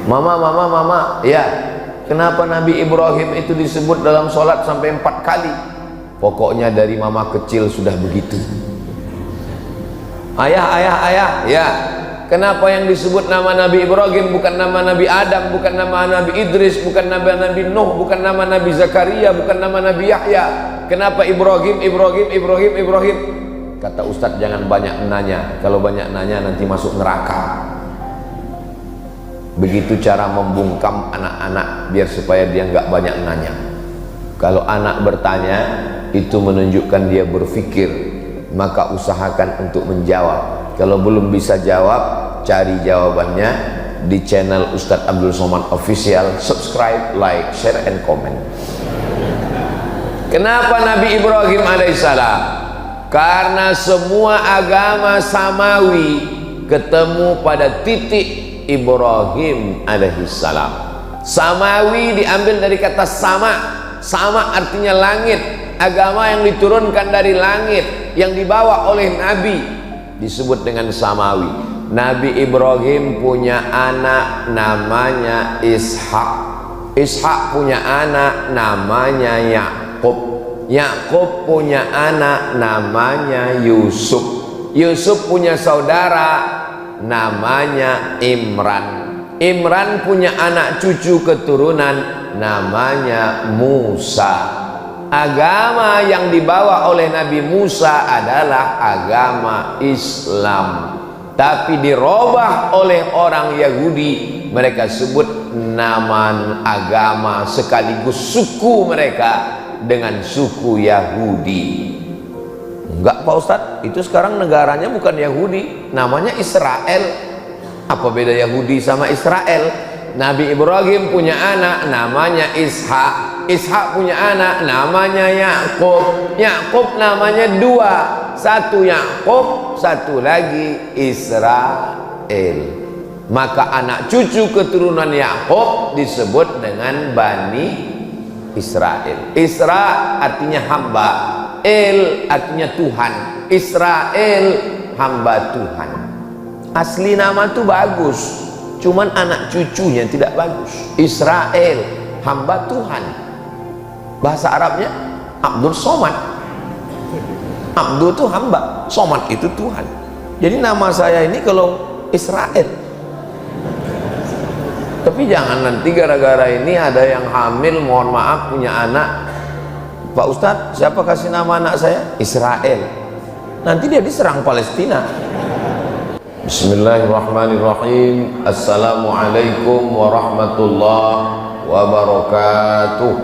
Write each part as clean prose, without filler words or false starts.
Mama, ya, kenapa Nabi Ibrahim itu disebut dalam sholat sampai 4 kali? Pokoknya dari mama kecil sudah begitu. Ayah, ya, kenapa yang disebut nama Nabi Ibrahim bukan nama Nabi Adam, bukan nama Nabi Idris, bukan nama Nabi Nuh, bukan nama Nabi Zakaria, bukan nama Nabi Yahya? Kenapa Ibrahim? Kata Ustadz, jangan banyak nanya. Kalau banyak nanya nanti masuk neraka. Begitu cara membungkam anak-anak biar supaya dia nggak banyak nanya. Kalau anak bertanya, itu menunjukkan dia berpikir, maka usahakan untuk menjawab. Kalau belum bisa jawab, cari jawabannya di channel Ustadz Abdul Somad Official. Subscribe, like, share, and comment. Kenapa Nabi Ibrahim alaihissalam? Karena semua agama samawi ketemu pada titik Ibrahim alaihissalam. Samawi diambil dari kata sama. Sama artinya langit. Agama yang diturunkan dari langit, yang dibawa oleh Nabi, disebut dengan samawi. Nabi Ibrahim punya anak namanya Ishak. Ishak punya anak namanya Yakub. Yakub punya anak namanya Yusuf. Yusuf punya saudara namanya Imran. Imran punya anak cucu keturunan namanya Musa. Agama yang dibawa oleh Nabi Musa adalah agama Islam, tapi dirubah oleh orang Yahudi. Mereka sebut nama agama sekaligus suku mereka dengan suku Yahudi. Enggak Pak Ustadz, itu sekarang negaranya bukan Yahudi, namanya Israel. Apa beda Yahudi sama Israel? Nabi Ibrahim punya anak namanya Ishak. Ishak punya anak namanya Yakub. Yakub namanya dua, satu Yakub, satu lagi Israel. Maka anak cucu keturunan Yakub disebut dengan Bani Israel. Isra artinya hamba, El artinya Tuhan. Israel hamba Tuhan. Asli nama itu bagus, cuman anak cucunya tidak bagus. Israel hamba Tuhan. Bahasa Arabnya Abdul Somad. Abdul itu hamba, Somad itu Tuhan. Jadi nama saya ini kalau Israel. Tapi jangan nanti gara-gara ini ada yang hamil, mohon maaf, punya anak. Pak Ustadz, siapa kasih nama anak saya? Israel. Nanti dia diserang Palestina. Bismillahirrahmanirrahim. Assalamualaikum warahmatullahi wabarakatuh.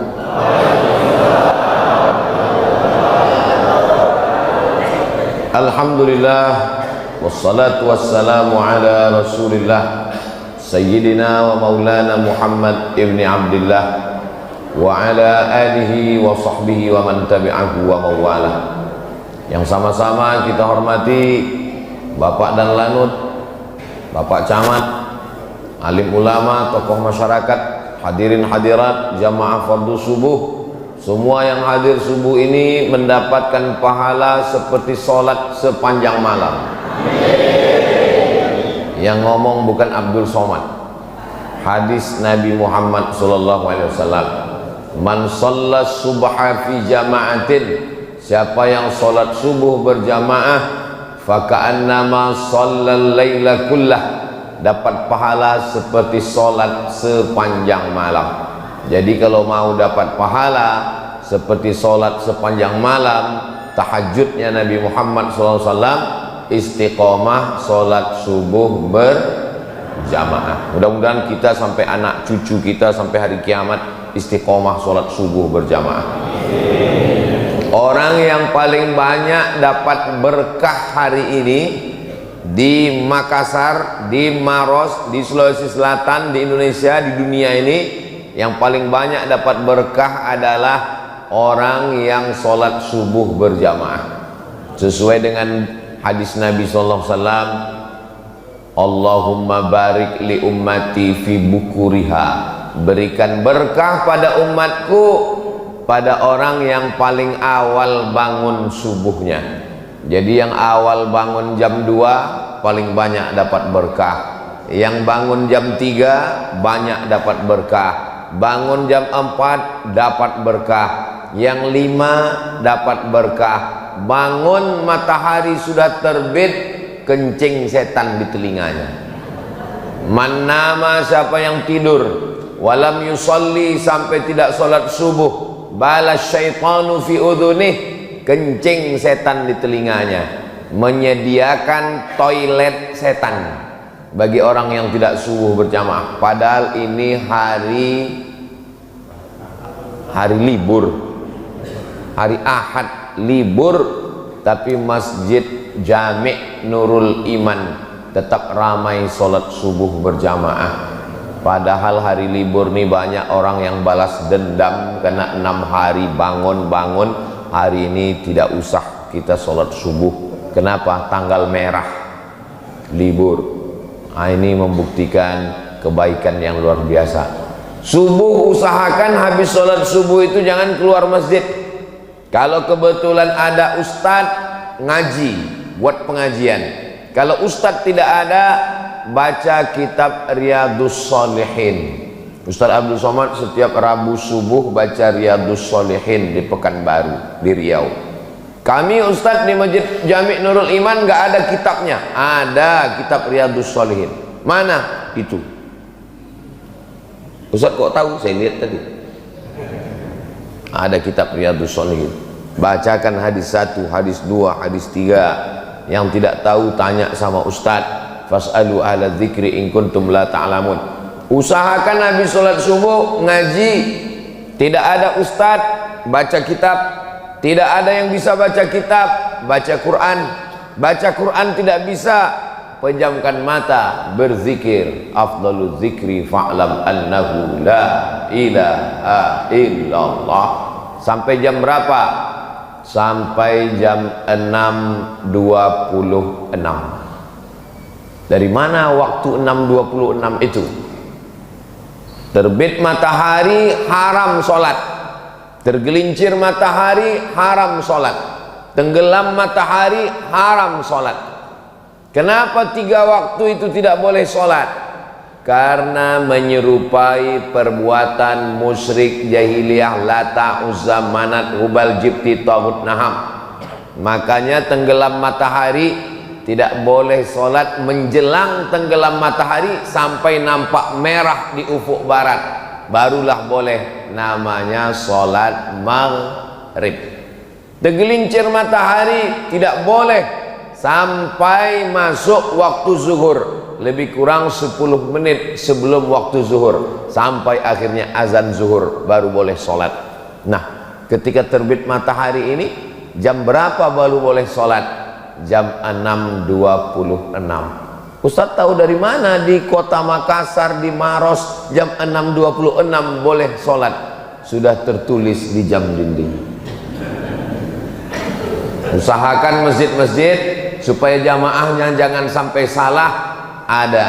Alhamdulillah, wassalatu wassalamu ala rasulillah Sayyidina wa maulana Muhammad ibni Abdillah wa ala alihi wa sahbihi wa man tabi'ahu wa mawalah. Yang sama-sama kita hormati Bapak dan Lanut, Bapak Camat, alim ulama, tokoh masyarakat, hadirin hadirat, jamaah fardu subuh. Semua yang hadir subuh ini mendapatkan pahala seperti sholat sepanjang malam. Yang ngomong bukan Abdul Somad. Hadis Nabi Muhammad SAW, man shalla subha fi jama'atin, siapa yang sholat subuh berjamaah, faka'annama shallal laila kullah, dapat pahala seperti sholat sepanjang malam. Jadi kalau mau dapat pahala seperti sholat sepanjang malam, tahajudnya Nabi Muhammad SAW, istiqomah sholat subuh berjamaah. Mudah-mudahan kita sampai anak cucu kita sampai hari kiamat istiqomah sholat subuh berjamaah. Orang yang paling banyak dapat berkah hari ini di Makassar, di Maros, di Sulawesi Selatan, di Indonesia, di dunia ini, yang paling banyak dapat berkah adalah orang yang sholat subuh berjamaah. Sesuai dengan hadis Nabi SAW, Allahumma barik li ummati fi bukuriha, berikan berkah pada umatku pada orang yang paling awal bangun subuhnya. Jadi yang awal bangun jam 2 paling banyak dapat berkah. Yang bangun jam 3 banyak dapat berkah, bangun jam 4 dapat berkah, yang 5 dapat berkah. Bangun matahari sudah terbit, kencing setan di telinganya. Man nama, siapa yang tidur, walam yusalli, sampai tidak sholat subuh, balas syaitanu fi udhunih, kencing setan di telinganya. Menyediakan toilet setan bagi orang yang tidak subuh berjamaah, padahal ini hari libur, hari Ahad libur, tapi Masjid Jami' Nurul Iman tetap ramai sholat subuh berjamaah. Padahal hari libur nih banyak orang yang balas dendam karena 6 hari bangun-bangun, hari ini tidak usah kita sholat subuh. Kenapa? Tanggal merah libur. Nah, ini membuktikan kebaikan yang luar biasa. Subuh usahakan habis sholat subuh itu jangan keluar masjid. Kalau kebetulan ada ustadz, ngaji, buat pengajian. Kalau ustadz tidak ada, baca kitab Riyadhus Shalihin. Ustadz Abdul Somad setiap Rabu subuh baca Riyadhus Shalihin di Pekanbaru, di Riau. Kami ustadz di Masjid Jami' Nurul Iman nggak ada kitabnya. Ada kitab Riyadhus Shalihin. Mana itu? Ustadz kok tahu? Saya lihat tadi. Ada kitab Riyadhus Shalihin. Bacakan hadis 1, hadis 2, hadis 3. Yang tidak tahu tanya sama ustadz. Fas'alu ahla dzikri in kuntum la ta'lamun. Usahakan habis sholat subuh ngaji. Tidak ada ustadz, baca kitab. Tidak ada yang bisa baca kitab, baca Quran. Baca Quran tidak bisa, pejamkan mata, berzikir. Afdalul zikri fa'lam annahu la ilaha illallah. Sampai jam berapa? Sampai jam 6.26. Dari mana waktu 6.26 itu? Terbit matahari haram sholat, tergelincir matahari haram sholat, tenggelam matahari haram sholat. Kenapa 3 waktu itu tidak boleh sholat? Karena menyerupai perbuatan musyrik jahiliyah Lata, Uzza, Manat, Hubal, Jibti, Taghut, Naham. Makanya tenggelam matahari tidak boleh sholat menjelang tenggelam matahari sampai nampak merah di ufuk barat, barulah boleh, namanya sholat maghrib. Tergelincir matahari tidak boleh sampai masuk waktu zuhur, lebih kurang 10 menit sebelum waktu zuhur, sampai akhirnya azan zuhur baru boleh sholat. Nah, ketika terbit matahari ini jam berapa baru boleh sholat? Jam 6.26. Ustadz tahu dari mana di kota Makassar, di Maros jam 6.26 boleh sholat? Sudah tertulis di jam dinding. Usahakan masjid-masjid supaya jamaahnya jangan sampai salah. Ada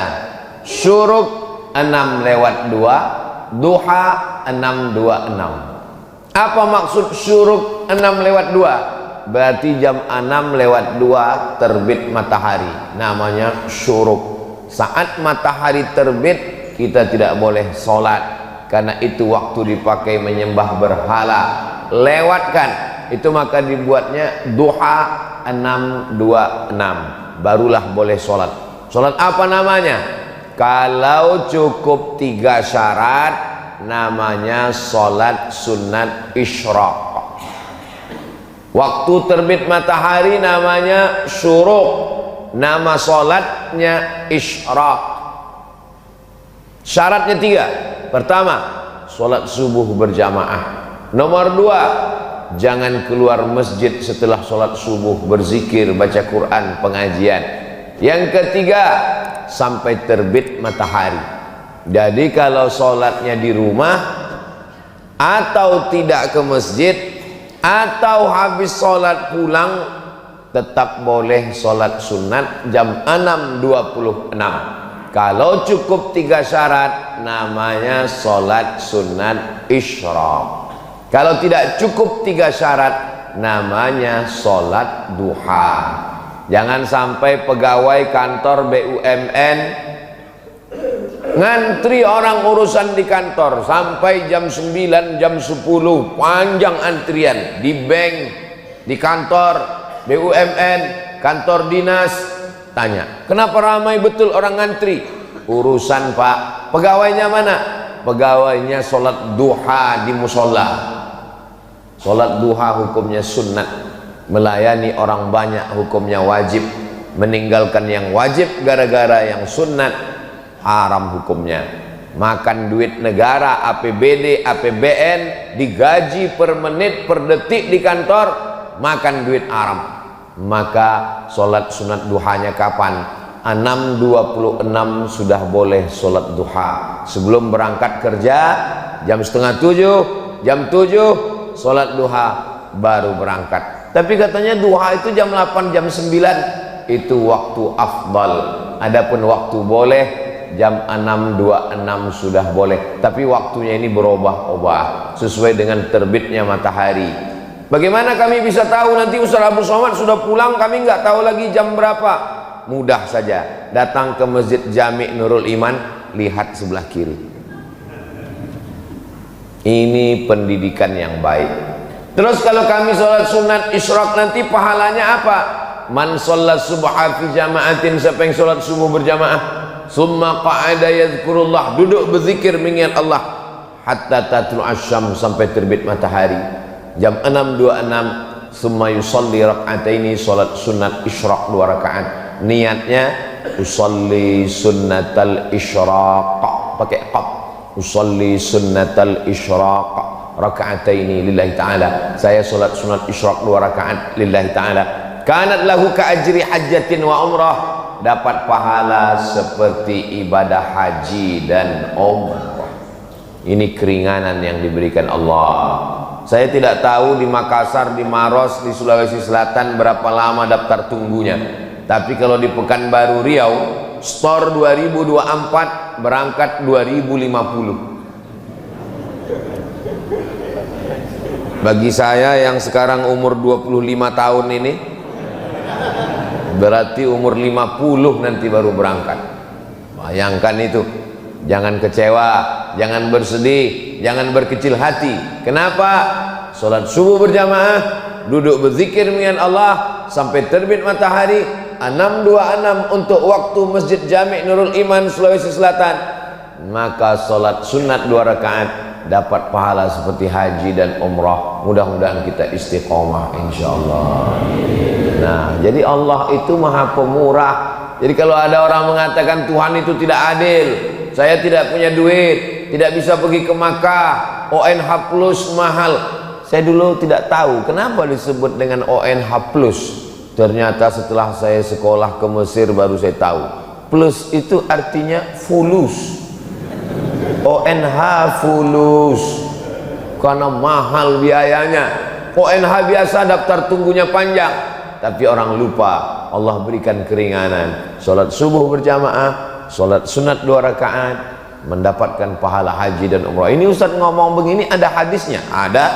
syuruk 6:02, duha 6:26. Apa maksud syuruk 6:02? Berarti jam 6:02 terbit matahari, namanya syuruk. Saat matahari terbit kita tidak boleh sholat, karena itu waktu dipakai menyembah berhala. Lewatkan itu, maka dibuatnya duha 6:26, barulah boleh sholat. Sholat apa namanya? Kalau cukup 3 syarat, namanya sholat sunat isyraq. Waktu terbit matahari namanya syuruk, nama sholatnya isyraq. Syaratnya 3. Pertama, sholat subuh berjamaah. Nomor 2, jangan keluar masjid setelah sholat subuh, berzikir, baca Quran, pengajian. Yang ketiga, sampai terbit matahari. Jadi kalau sholatnya di rumah atau tidak ke masjid, atau habis sholat pulang, tetap boleh sholat sunat jam 6.26. Kalau cukup 3 syarat, namanya sholat sunat isyraq. Kalau tidak cukup 3 syarat, namanya sholat duha. Jangan sampai pegawai kantor BUMN ngantri orang urusan di kantor sampai jam 9, jam 10, panjang antrian di bank, di kantor BUMN, kantor dinas. Tanya, kenapa ramai betul orang ngantri? Urusan Pak. Pegawainya mana? Pegawainya sholat duha di musola. Sholat duha hukumnya sunnat, melayani orang banyak hukumnya wajib, meninggalkan yang wajib gara-gara yang sunnat haram hukumnya. Makan duit negara, APBD, APBN, digaji per menit, per detik di kantor, makan duit haram. Maka sholat sunat duhanya kapan? 6.26 sudah boleh sholat duha. Sebelum berangkat kerja jam setengah 7, jam 7 sholat duha baru berangkat. Tapi katanya duha itu jam 8, jam 9 itu waktu afdal. Adapun waktu boleh jam 6.26 sudah boleh. Tapi waktunya ini berubah-ubah sesuai dengan terbitnya matahari. Bagaimana kami bisa tahu nanti Ustaz Abdul Somad sudah pulang, kami nggak tahu lagi jam berapa? Mudah saja, datang ke Masjid Jami' Nurul Iman, lihat sebelah kiri. Ini pendidikan yang baik. Terus kalau kami sholat sunat isyraq nanti pahalanya apa? Man sholat subha fi jama'atin, siapa yang sholat subuh berjamaah, summa qa'ada yadhkurullah, duduk berzikir mengingat Allah, hatta tatlu asyam, sampai terbit matahari. Jam 6.26 summa yusalli rak'ataini, salat sunat isyraq 2 rakaat. Niatnya usalli sunnatal isyraq, pakai qaf, usalli sunnatal isyraq rak'ataini lillahi ta'ala. Saya salat sunat isyraq 2 rakaat lillahi ta'ala. Kanat lahu ka ajri hajjatin wa umrah, dapat pahala seperti ibadah haji dan umrah. Ini keringanan yang diberikan Allah. Saya tidak tahu di Makassar, di Maros, di Sulawesi Selatan berapa lama daftar tunggunya. Tapi kalau di Pekanbaru Riau, store 2024, berangkat 2050. Bagi saya yang sekarang umur 25 tahun ini, berarti umur 50 nanti baru berangkat. Bayangkan itu. Jangan kecewa, jangan bersedih, jangan berkecil hati. Kenapa? Sholat subuh berjamaah, duduk berzikir mengingat Allah sampai terbit matahari. 6.26 untuk waktu Masjid Jami' Nurul Iman Sulawesi Selatan. Maka sholat sunat 2 rakaat dapat pahala seperti haji dan umrah. Mudah-mudahan kita istiqomah insyaallah. Nah, jadi Allah itu maha pemurah. Jadi kalau ada orang mengatakan Tuhan itu tidak adil, saya tidak punya duit, tidak bisa pergi ke Makkah, ONH plus mahal. Saya dulu tidak tahu kenapa disebut dengan ONH plus. Ternyata setelah saya sekolah ke Mesir baru saya tahu. Plus itu artinya fulus. ONH fulus, karena mahal biayanya. ONH biasa daftar tunggunya panjang, tapi orang lupa Allah berikan keringanan. Sholat subuh berjamaah, sholat sunat 2 rakaat, mendapatkan pahala haji dan umrah. Ini Ustaz ngomong begini ada hadisnya? Ada.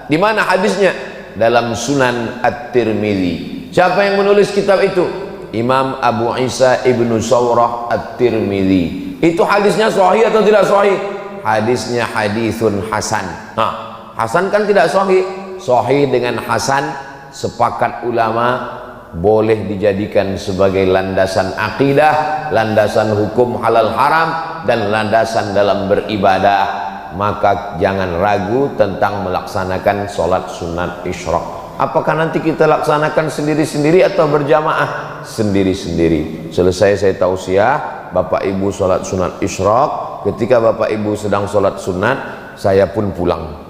Di mana hadisnya? Dalam Sunan At-Tirmidzi. Siapa yang menulis kitab itu? Imam Abu Isa Ibnu Sawrah At-Tirmidzi. Itu hadisnya sahih atau tidak sahih? Hadisnya hadisun hasan. Nah, hasan kan tidak sahih. Sahih dengan hasan sepakat ulama boleh dijadikan sebagai landasan akidah, landasan hukum halal haram, dan landasan dalam beribadah. Maka jangan ragu tentang melaksanakan sholat sunat isyraq. Apakah nanti kita laksanakan sendiri-sendiri atau berjamaah? Sendiri-sendiri. Selesai saya tausiah, Bapak Ibu sholat sunat isyraq. Ketika Bapak Ibu sedang sholat sunat, saya pun pulang.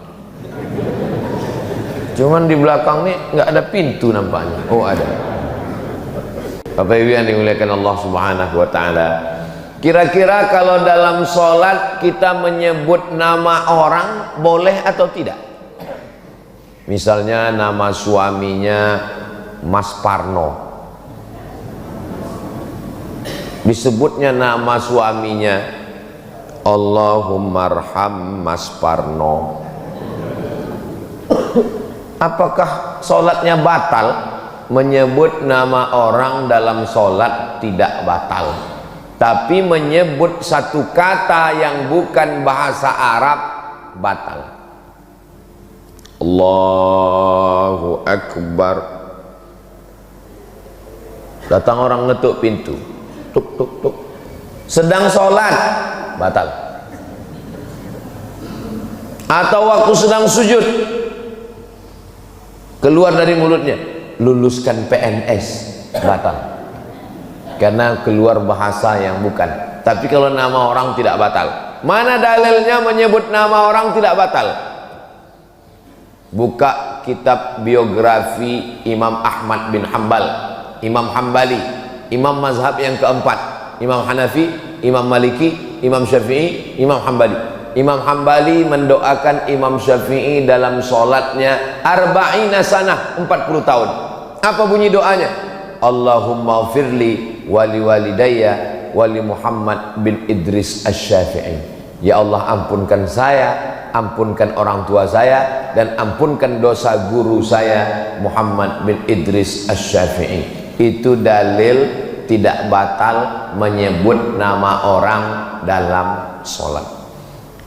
Cuman di belakang nih nggak ada pintu nampaknya. Oh ada. Bapak Ibu yang dimuliakan Allah Subhanahu wa taala. Kira-kira kalau dalam sholat kita menyebut nama orang boleh atau tidak? Misalnya nama suaminya Mas Parno, disebutnya nama suaminya Allahumarham Mas Parno. Apakah sholatnya batal? Menyebut nama orang dalam sholat tidak batal, tapi menyebut satu kata yang bukan bahasa Arab batal. Allahu Akbar. Datang orang ngetuk pintu, tuk tuk tuk, sedang sholat, batal. Atau waktu sedang sujud, keluar dari mulutnya, luluskan PNS, batal. Karena keluar bahasa yang bukan. Tapi kalau nama orang tidak batal. Mana dalilnya menyebut nama orang tidak batal? Buka kitab biografi Imam Ahmad bin Hanbal, Imam Hambali, imam mazhab yang keempat, Imam Hanafi, Imam Maliki, Imam Syafi'i, Imam Hambali. Imam Hambali mendoakan Imam Syafi'i dalam sholatnya arba'ina sanah, 40 tahun. Apa bunyi doanya? Allahumma firli wali walidayya wali Muhammad bin Idris Asy-Syafi'i. Ya Allah, ampunkan saya, ampunkan orang tua saya, dan ampunkan dosa guru saya Muhammad bin Idris Asy-Syafi'i. Itu dalil tidak batal menyebut nama orang dalam sholat.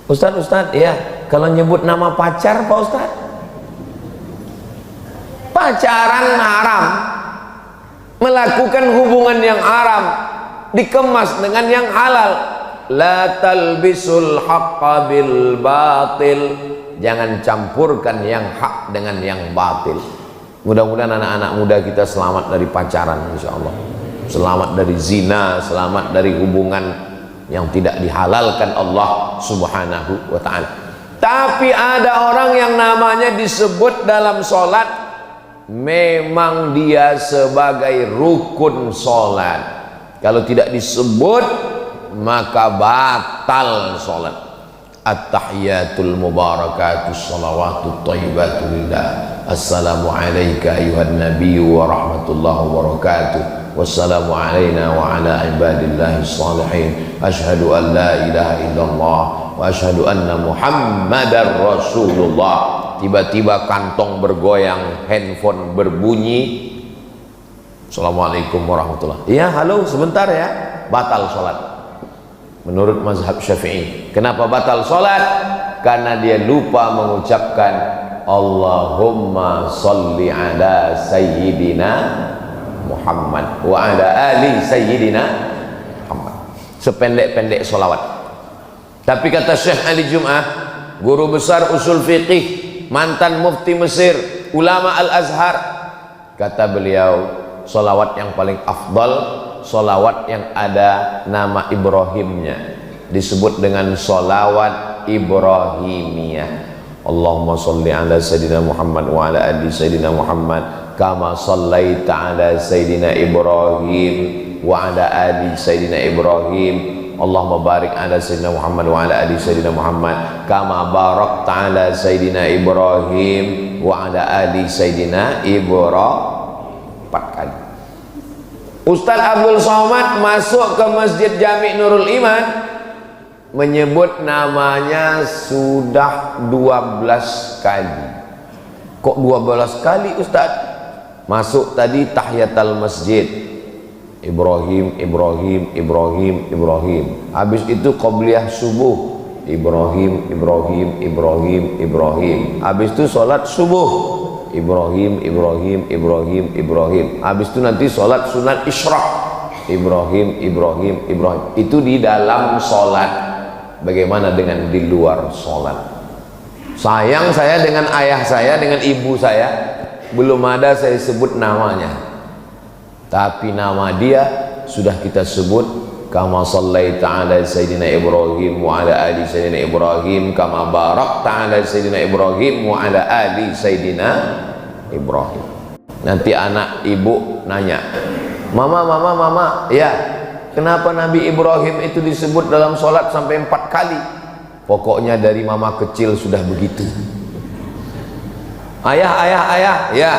Ustaz, ya, kalau nyebut nama pacar Pak Ustaz, pacaran haram, melakukan hubungan yang haram dikemas dengan yang halal. La talbisul haqqa bil batil. Jangan campurkan yang hak dengan yang batil. Mudah-mudahan anak-anak muda kita selamat dari pacaran, insyaallah. Selamat dari zina, selamat dari hubungan yang tidak dihalalkan Allah Subhanahu wa ta'ala. Tapi ada orang yang namanya disebut dalam sholat, memang dia sebagai rukun sholat. Kalau tidak disebut, maka batal sholat. At-tahiyatul mubarakatus salawatut thayyibatu lillah. Assalamu alayka ayuhan nabiyyu wa rahmatullahi wa barakatuh. Wassalamu alayna wa ala ibadillahi salihin. Ashhadu an la ilaha illallah wa ashhadu anna muhammadar rasulullah. Tiba-tiba kantong bergoyang, handphone berbunyi. Assalamualaikum warahmatullahi. Ya, halo, sebentar ya. Batal sholat menurut mazhab Syafi'i. Kenapa batal sholat? Karena dia lupa mengucapkan Allahumma salli ala sayyidina Muhammad wa ala ali sayyidina Muhammad. Sependek-pendek sholawat. Tapi kata Syekh Ali Jum'ah, guru besar usul fiqih, mantan mufti Mesir, ulama Al-Azhar, kata beliau, sholawat yang paling afdal, sholawat yang ada nama Ibrahimnya, disebut dengan sholawat Ibrahimiyah. Allahumma salli ala sayyidina Muhammad wa ala ali sayyidina Muhammad kama sallaita ala sayyidina Ibrahim wa ala ali sayyidina Ibrahim. Allahumma barik ala sayyidina Muhammad wa ala ali sayyidina Muhammad kama barakta ala sayyidina Ibrahim wa ala ali sayyidina Ibrahim. 4 kali. Ustaz Abdul Somad masuk ke Masjid Jami' Nurul Iman, menyebut namanya sudah 12 kali. Kok 12 kali Ustaz? Masuk tadi tahiyatul masjid, Ibrahim, Ibrahim, Ibrahim, Ibrahim. Habis itu qabliyah subuh, Ibrahim, Ibrahim, Ibrahim, Ibrahim. Habis itu sholat subuh, Ibrahim, Ibrahim, Ibrahim, Ibrahim. Habis itu nanti sholat sunat isyraq, Ibrahim, Ibrahim, Ibrahim. Itu di dalam sholat. Bagaimana dengan di luar sholat? Sayang saya dengan ayah saya, dengan ibu saya, belum ada saya sebut namanya. Tapi nama dia sudah kita sebut. Kama sallaita ala sayyidina Ibrahim wa ala ali sayyidina Ibrahim kama barakta ala sayyidina Ibrahim wa ala ali sayyidina Ibrahim. Nanti anak ibu nanya, mama, ya, kenapa Nabi Ibrahim itu disebut dalam sholat sampai 4 kali? Pokoknya dari mama kecil sudah begitu. Ayah, ya,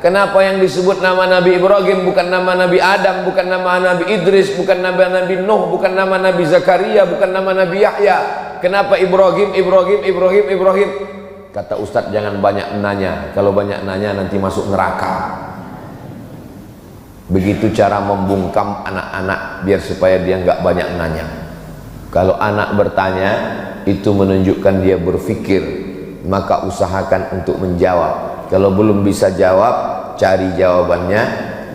kenapa yang disebut nama Nabi Ibrahim bukan nama Nabi Adam, bukan nama Nabi Idris, bukan nama Nabi Nuh, bukan nama Nabi Zakaria, bukan nama Nabi Yahya? Kenapa Ibrahim? Kata Ustadz, jangan banyak nanya. Kalau banyak nanya nanti masuk neraka. Begitu cara membungkam anak-anak biar supaya dia nggak banyak nanya. Kalau anak bertanya, itu menunjukkan dia berpikir, maka usahakan untuk menjawab. Kalau belum bisa jawab, cari jawabannya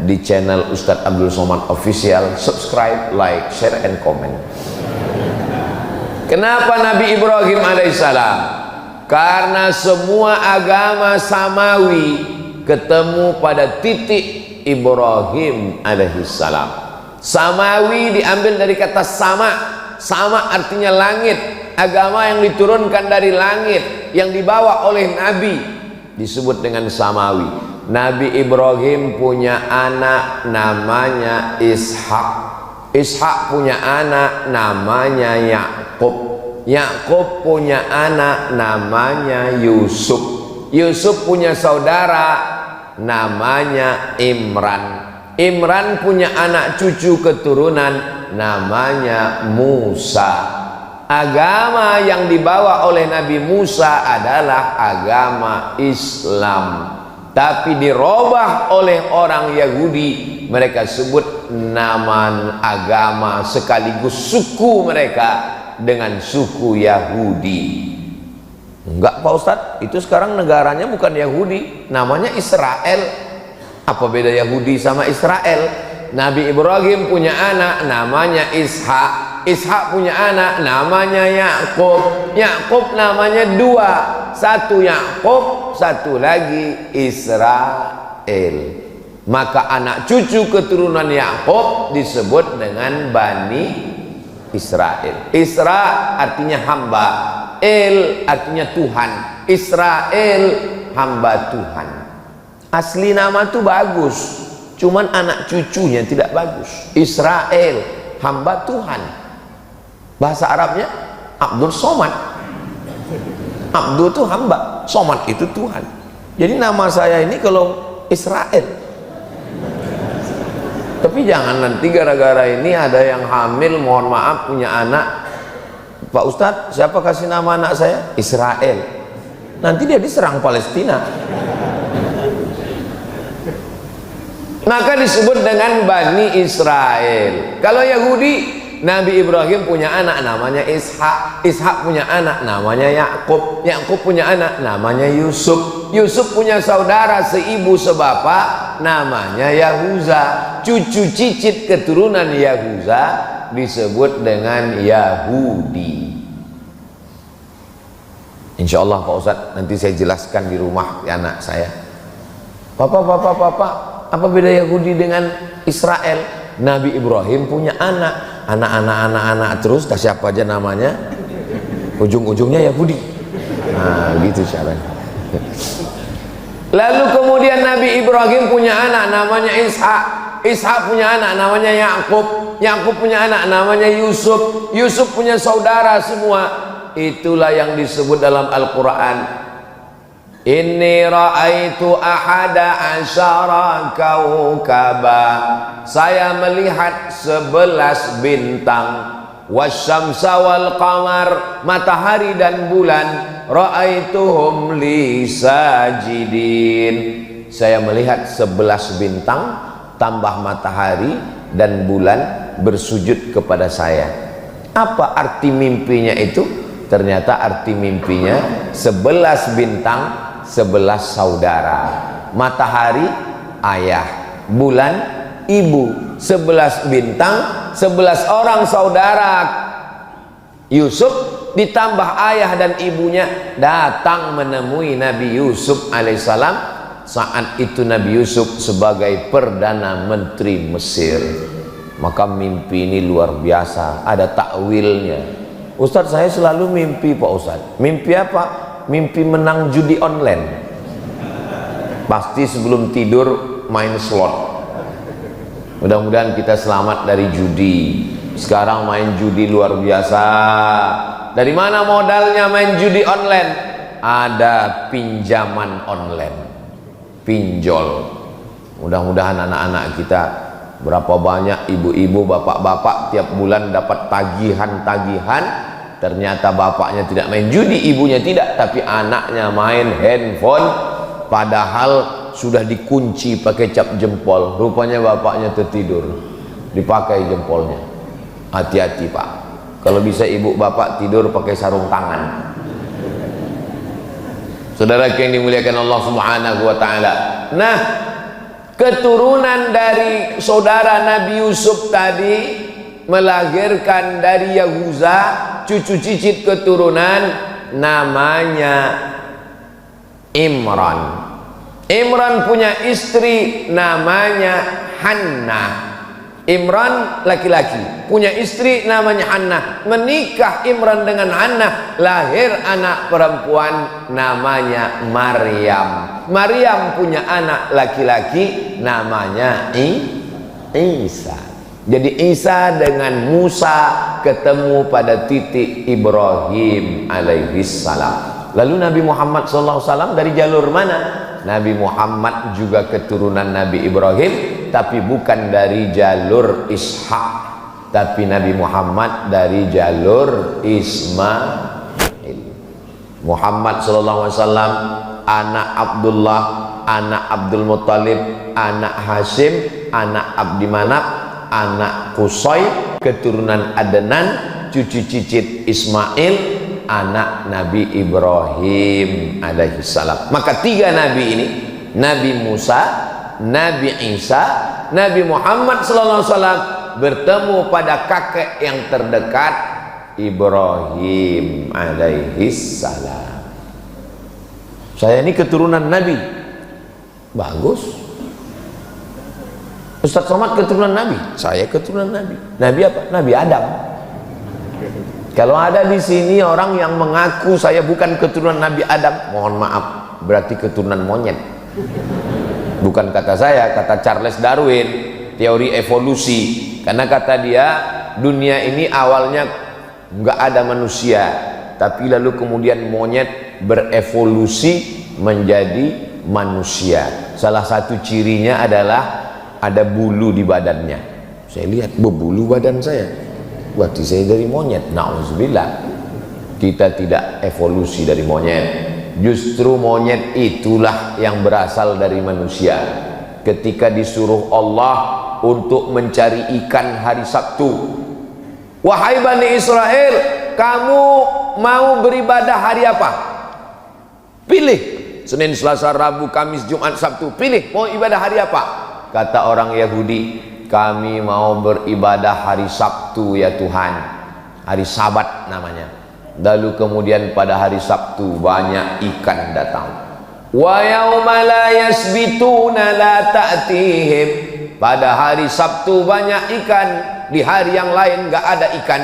di channel Ustadz Abdul Somad Official. Subscribe, like, share, and comment. Kenapa Nabi Ibrahim alaihissalam? Karena semua agama samawi ketemu pada titik Ibrahim alaihissalam. Samawi diambil dari kata sama. Sama artinya langit. Agama yang diturunkan dari langit, yang dibawa oleh Nabi, disebut dengan samawi. Nabi Ibrahim punya anak namanya Ishak. Ishak punya anak namanya Yakub. Yakub punya anak namanya Yusuf. Yusuf punya saudara namanya Imran. Imran punya anak cucu keturunan namanya Musa. Agama yang dibawa oleh Nabi Musa adalah agama Islam, tapi dirubah oleh orang Yahudi. Mereka sebut nama agama sekaligus suku mereka dengan suku Yahudi. Enggak Pak Ustadz, itu sekarang negaranya bukan Yahudi, namanya Israel. Apa beda Yahudi sama Israel? Nabi Ibrahim punya anak namanya Ishak. Ishak punya anak namanya Yakub. Yakub namanya dua, satu Yakub, satu lagi Israel. Maka anak cucu keturunan Yakub disebut dengan Bani Israel. Isra artinya hamba, El artinya Tuhan. Israel hamba Tuhan. Asli nama itu bagus, cuman anak cucunya tidak bagus. Israel hamba Tuhan. Bahasa Arabnya Abdul Somad. Abdul itu hamba, Somad itu Tuhan. Jadi nama saya ini kalau Israel. Tapi jangan nanti gara-gara ini ada yang hamil, mohon maaf, punya anak, Pak Ustadz siapa kasih nama anak saya? Israel. Nanti dia diserang Palestina. Maka disebut dengan Bani Israel. Kalau Yahudi, Nabi Ibrahim punya anak namanya Ishak. Ishak punya anak namanya Yakub. Yakub punya anak namanya Yusuf. Yusuf punya saudara seibu sebapak namanya Yahuza. Cucu cicit keturunan Yahuza disebut dengan Yahudi. Insya Allah Pak Ustadz, nanti saya jelaskan di rumah anak saya. Papa, apa beda Yahudi dengan Israel? Nabi Ibrahim punya anak terus, siapa aja namanya, ujung-ujungnya Yahudi. Nah, gitu caranya. Lalu kemudian Nabi Ibrahim punya anak namanya Ishak. Ishak punya anak namanya Yakub. Yakub punya anak namanya Yusuf. Yusuf punya saudara semua. Itulah yang disebut dalam Al-Quran, Inni ra'aitu ahada asyara kaukaba. Saya melihat 11 bintang. Wasyamsa wal qamar, matahari dan bulan. Ra'aituhum li sajidin. Saya melihat 11 bintang tambah matahari dan bulan bersujud kepada saya. Apa arti mimpinya itu? Ternyata arti mimpinya 11 bintang, 11 saudara. Matahari ayah, bulan ibu. 11 bintang, 11 orang saudara Yusuf, ditambah ayah dan ibunya datang menemui Nabi Yusuf alaihissalam. Saat itu Nabi Yusuf sebagai Perdana Menteri Mesir. Maka mimpi ini luar biasa, ada takwilnya. Ustadz, saya selalu mimpi Pak Ustadz. Mimpi apa? Mimpi menang judi online. Pasti sebelum tidur main slot. Mudah-mudahan kita selamat dari judi. Sekarang main judi luar biasa. Dari mana modalnya main judi online? Ada pinjaman online, pinjol. Mudah-mudahan anak-anak kita, berapa banyak ibu-ibu, bapak-bapak tiap bulan dapat tagihan-tagihan. Ternyata bapaknya tidak main judi, ibunya tidak, tapi anaknya main handphone. Padahal sudah dikunci pakai cap jempol, rupanya bapaknya tertidur, dipakai jempolnya. Hati-hati Pak, kalau bisa ibu bapak tidur pakai sarung tangan. Saudara yang dimuliakan Allah Subhanahu wa taala. Nah, keturunan dari saudara Nabi Yusuf tadi melahirkan dari Yahuza cucu cicit keturunan namanya Imran. Imran punya istri namanya Hannah. Imran laki-laki punya istri namanya Hannah. Menikah Imran dengan Hannah, lahir anak perempuan namanya Maryam. Maryam punya anak laki-laki namanya Isa. Jadi Isa dengan Musa ketemu pada titik Ibrahim alaihissalam. Lalu Nabi Muhammad SAW dari jalur mana? Nabi Muhammad juga keturunan Nabi Ibrahim, tapi bukan dari jalur Ishak, tapi Nabi Muhammad dari jalur Ismail. Muhammad SAW anak Abdullah, anak Abdul Muttalib, anak Hashim, anak Abdi Manaf, anak Qusay, keturunan Adnan, cucu cicit Ismail, anak Nabi Ibrahim alaihissalam. Maka tiga nabi ini, Nabi Musa, Nabi Isa, Nabi Muhammad sallallahu alaihi wasallam bertemu pada kakek yang terdekat Ibrahim alaihissalam. Saya ini keturunan Nabi. Bagus. Ustaz Somad keturunan Nabi. Saya keturunan Nabi. Nabi apa? Nabi Adam. Kalau ada di sini orang yang mengaku saya bukan keturunan Nabi Adam, mohon maaf, berarti keturunan monyet. Bukan kata saya, kata Charles Darwin, teori evolusi. Karena kata dia, dunia ini awalnya nggak ada manusia, tapi lalu kemudian monyet berevolusi menjadi manusia. Salah satu cirinya adalah ada bulu di badannya. Saya lihat berbulu badan saya. Berarti saya dari monyet. Na'udzubillah. Kita tidak evolusi dari monyet. Justru monyet itulah yang berasal dari manusia. Ketika disuruh Allah untuk mencari ikan hari Sabtu, wahai Bani Israel, kamu mau beribadah hari apa? Pilih. Senin, Selasa, Rabu, Kamis, Jumat, Sabtu. Pilih mau ibadah hari apa? Kata orang Yahudi, kami mau beribadah hari Sabtu ya Tuhan, hari Sabat namanya. Lalu kemudian pada hari Sabtu banyak ikan datang. Wa yauma la yasbituna la ta'tihim. Pada hari Sabtu banyak ikan, di hari yang lain nggak ada ikan.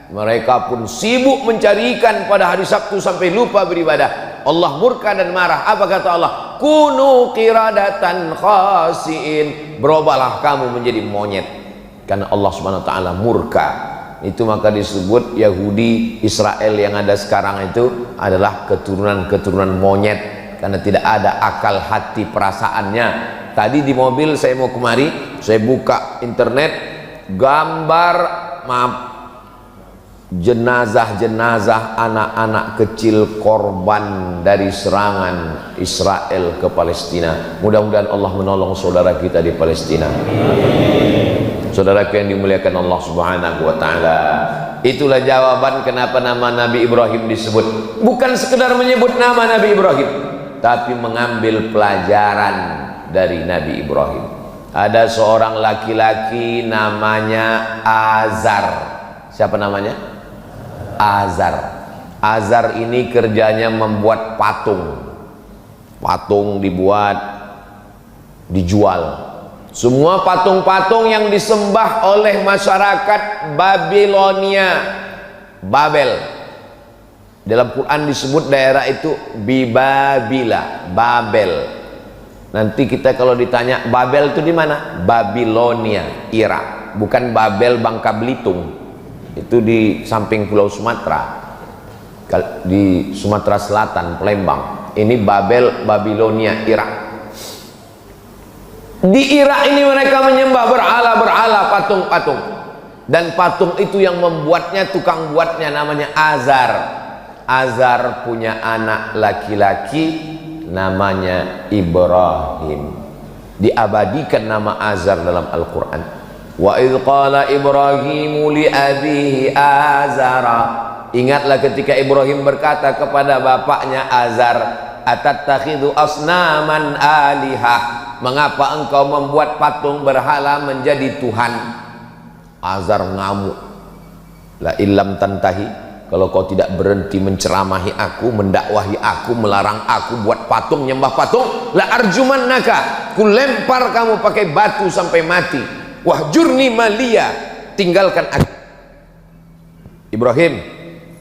Mereka pun sibuk mencari ikan pada hari Sabtu sampai lupa beribadah. Allah murka dan marah. Apa kata Allah? Kunu qiradatan khasiin. Berubahlah kamu menjadi monyet. Karena Allah Subhanahu wa taala murka. Itu maka disebut Yahudi Israel yang ada sekarang itu adalah keturunan-keturunan monyet, karena tidak ada akal hati perasaannya. Tadi di mobil saya mau kemari, saya buka internet, gambar jenazah-jenazah anak-anak kecil korban dari serangan Israel ke Palestina. Mudah-mudahan Allah menolong saudara kita di Palestina. Saudara yang dimuliakan Allah Subhanahu wa taala. Itulah jawaban kenapa nama Nabi Ibrahim disebut. Bukan sekedar menyebut nama Nabi Ibrahim, tapi mengambil pelajaran dari Nabi Ibrahim. Ada seorang laki-laki namanya Azar. Siapa namanya? Azar. Azar ini kerjanya membuat patung. Patung dibuat, dijual. Semua patung-patung yang disembah oleh masyarakat Babilonia, Babel. Dalam Quran disebut daerah itu Bibabila, Babel. Nanti kita kalau ditanya Babel itu di mana? Babilonia, Irak. Bukan Babel Bangka Belitung. Itu di samping Pulau Sumatera, di Sumatera Selatan, Palembang. Ini Babel, Babilonia, Irak. Di Irak ini mereka menyembah berhala, patung-patung. Dan patung itu yang membuatnya, tukang buatnya namanya Azar. Azar punya anak laki-laki namanya Ibrahim. Diabadikan nama Azar dalam Al-Quran. Wa idh qala Ibrahimu li abihi Azara. Ingatlah ketika Ibrahim berkata kepada bapaknya Azar, atattakhidhu asnaman alihah, mengapa engkau membuat patung berhala menjadi Tuhan? Azar ngamuk. La illam tantahi, kalau kau tidak berhenti menceramahi aku, mendakwahi aku, melarang aku buat patung, nyembah patung, la arjumannaka, ku lempar kamu pakai batu sampai mati. Wahjurni maliya, tinggalkan aku. Ibrahim,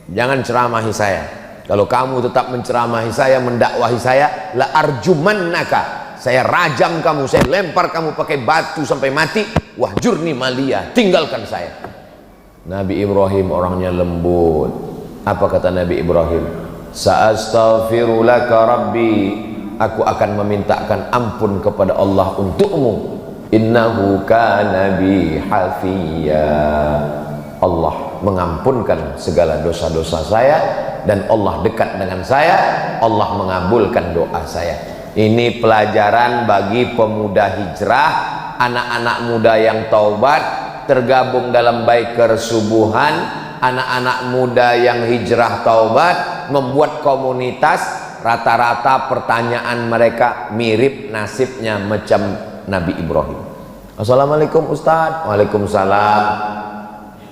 jangan ceramahi saya. Kalau kamu tetap menceramahi saya, mendakwahi saya, la arjumannaka, saya rajam kamu, saya lempar kamu pakai batu sampai mati. Wahjurni maliya, tinggalkan saya. Nabi Ibrahim orangnya lembut. Apa kata Nabi Ibrahim? Sa'astaghfiru laka rabbi, aku akan memintakan ampun kepada Allah untukmu. Innahu kana bi hafiya, Allah mengampunkan segala dosa-dosa saya, dan Allah dekat dengan saya, Allah mengabulkan doa saya. Ini pelajaran bagi pemuda hijrah, anak-anak muda yang taubat, tergabung dalam Biker Subuhan, anak-anak muda yang hijrah taubat, membuat komunitas. Rata-rata pertanyaan mereka mirip nasibnya macam Nabi Ibrahim. Assalamualaikum Ustadz. Waalaikumsalam.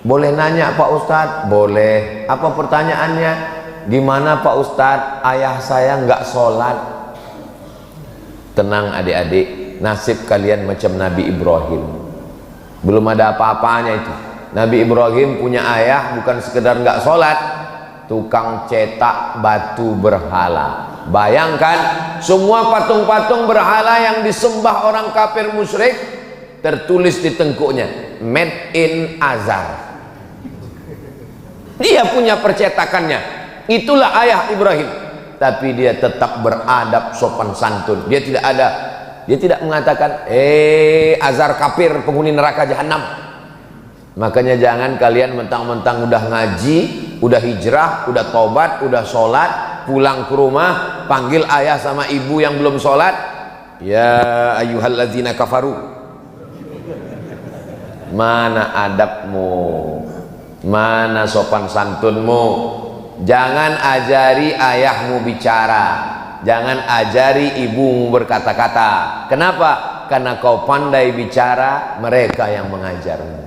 Boleh nanya Pak Ustadz? Boleh. Apa pertanyaannya? Gimana Pak Ustadz, ayah saya nggak sholat? Tenang adik-adik, nasib kalian macam Nabi Ibrahim. Belum ada apa-apanya itu. Nabi Ibrahim punya ayah bukan sekedar nggak sholat, tukang cetak batu berhala. Bayangkan, semua patung-patung berhala yang disembah orang kafir musyrik, tertulis di tengkuknya made in Azar. Dia punya percetakannya. Itulah ayah Ibrahim. Tapi dia tetap beradab, sopan santun. Dia tidak mengatakan, Azar kafir, penghuni neraka jahanam. Makanya jangan kalian mentang-mentang udah ngaji, udah hijrah, udah tobat, udah sholat, pulang ke rumah, panggil ayah sama ibu yang belum sholat, ya ayyuhalladzina kafaru. Mana adabmu? Mana sopan santunmu? Jangan ajari ayahmu bicara, jangan ajari ibumu berkata-kata. Kenapa? Karena kau pandai bicara, mereka yang mengajarmu.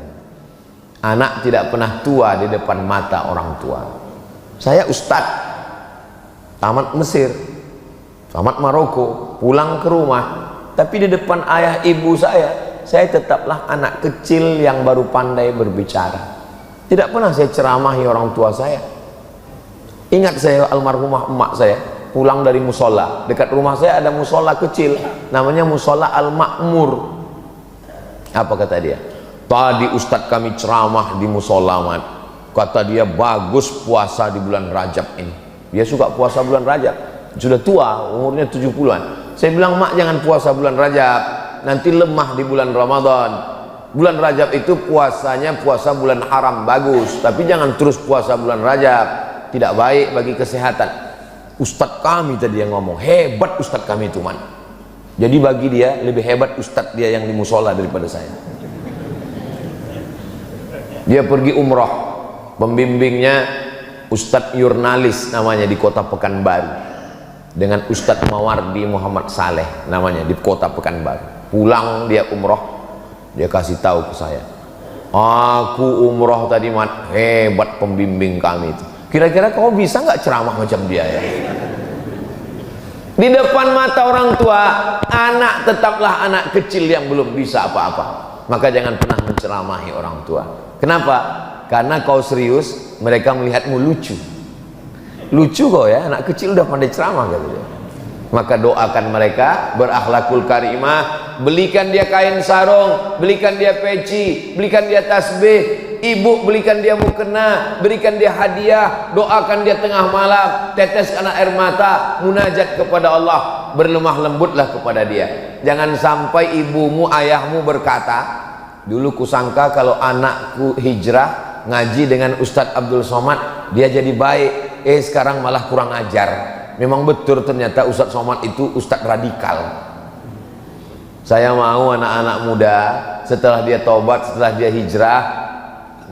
Anak tidak pernah tua di depan mata orang tua. Saya ustadz, tamat Mesir, tamat Maroko, pulang ke rumah, tapi di depan ayah ibu saya tetaplah anak kecil yang baru pandai berbicara. Tidak pernah saya ceramahi orang tua saya. Ingat saya almarhumah emak saya pulang dari musola, dekat rumah saya ada musola kecil namanya musola Al-Makmur. Apa kata dia? Tadi ustadz kami ceramah di musola, Mat. Kata dia bagus puasa di bulan Rajab ini. Dia suka puasa bulan Rajab, sudah tua, umurnya 70-an. Saya bilang, Mak, jangan puasa bulan Rajab, nanti lemah di bulan Ramadan. Bulan Rajab itu puasanya puasa bulan haram, bagus, tapi jangan terus puasa bulan Rajab, tidak baik bagi kesehatan. Ustadz kami tadi yang ngomong, hebat ustadz kami itu, Man. Jadi bagi dia lebih hebat ustadz dia yang di musola daripada saya. Dia pergi umroh, pembimbingnya Ustadz Yurnalis namanya di kota Pekanbaru, dengan Ustadz Mawardi Muhammad Saleh namanya di kota Pekanbaru. Pulang dia umroh, dia kasih tahu ke saya, aku umroh tadi, Mat, hebat pembimbing kami itu. Kira-kira kau bisa nggak ceramah macam dia ya? Di depan mata orang tua, anak tetaplah anak kecil yang belum bisa apa-apa. Maka jangan pernah menceramahi orang tua. Kenapa? Karena kau serius, mereka melihatmu lucu. Lucu kau ya, anak kecil udah pandai ceramah gitu ya. Maka doakan mereka berakhlakul karimah, belikan dia kain sarung, belikan dia peci, belikan dia tasbih. Ibu belikan dia mukena, berikan dia hadiah, doakan dia tengah malam, teteskan air mata, munajat kepada Allah, berlemah lembutlah kepada dia. Jangan sampai ibumu, ayahmu berkata, dulu kusangka kalau anakku hijrah ngaji dengan Ustadz Abdul Somad dia jadi baik, sekarang malah kurang ajar. Memang betul ternyata Ustadz Somad itu Ustadz radikal. Saya mau anak-anak muda setelah dia taubat, setelah dia hijrah,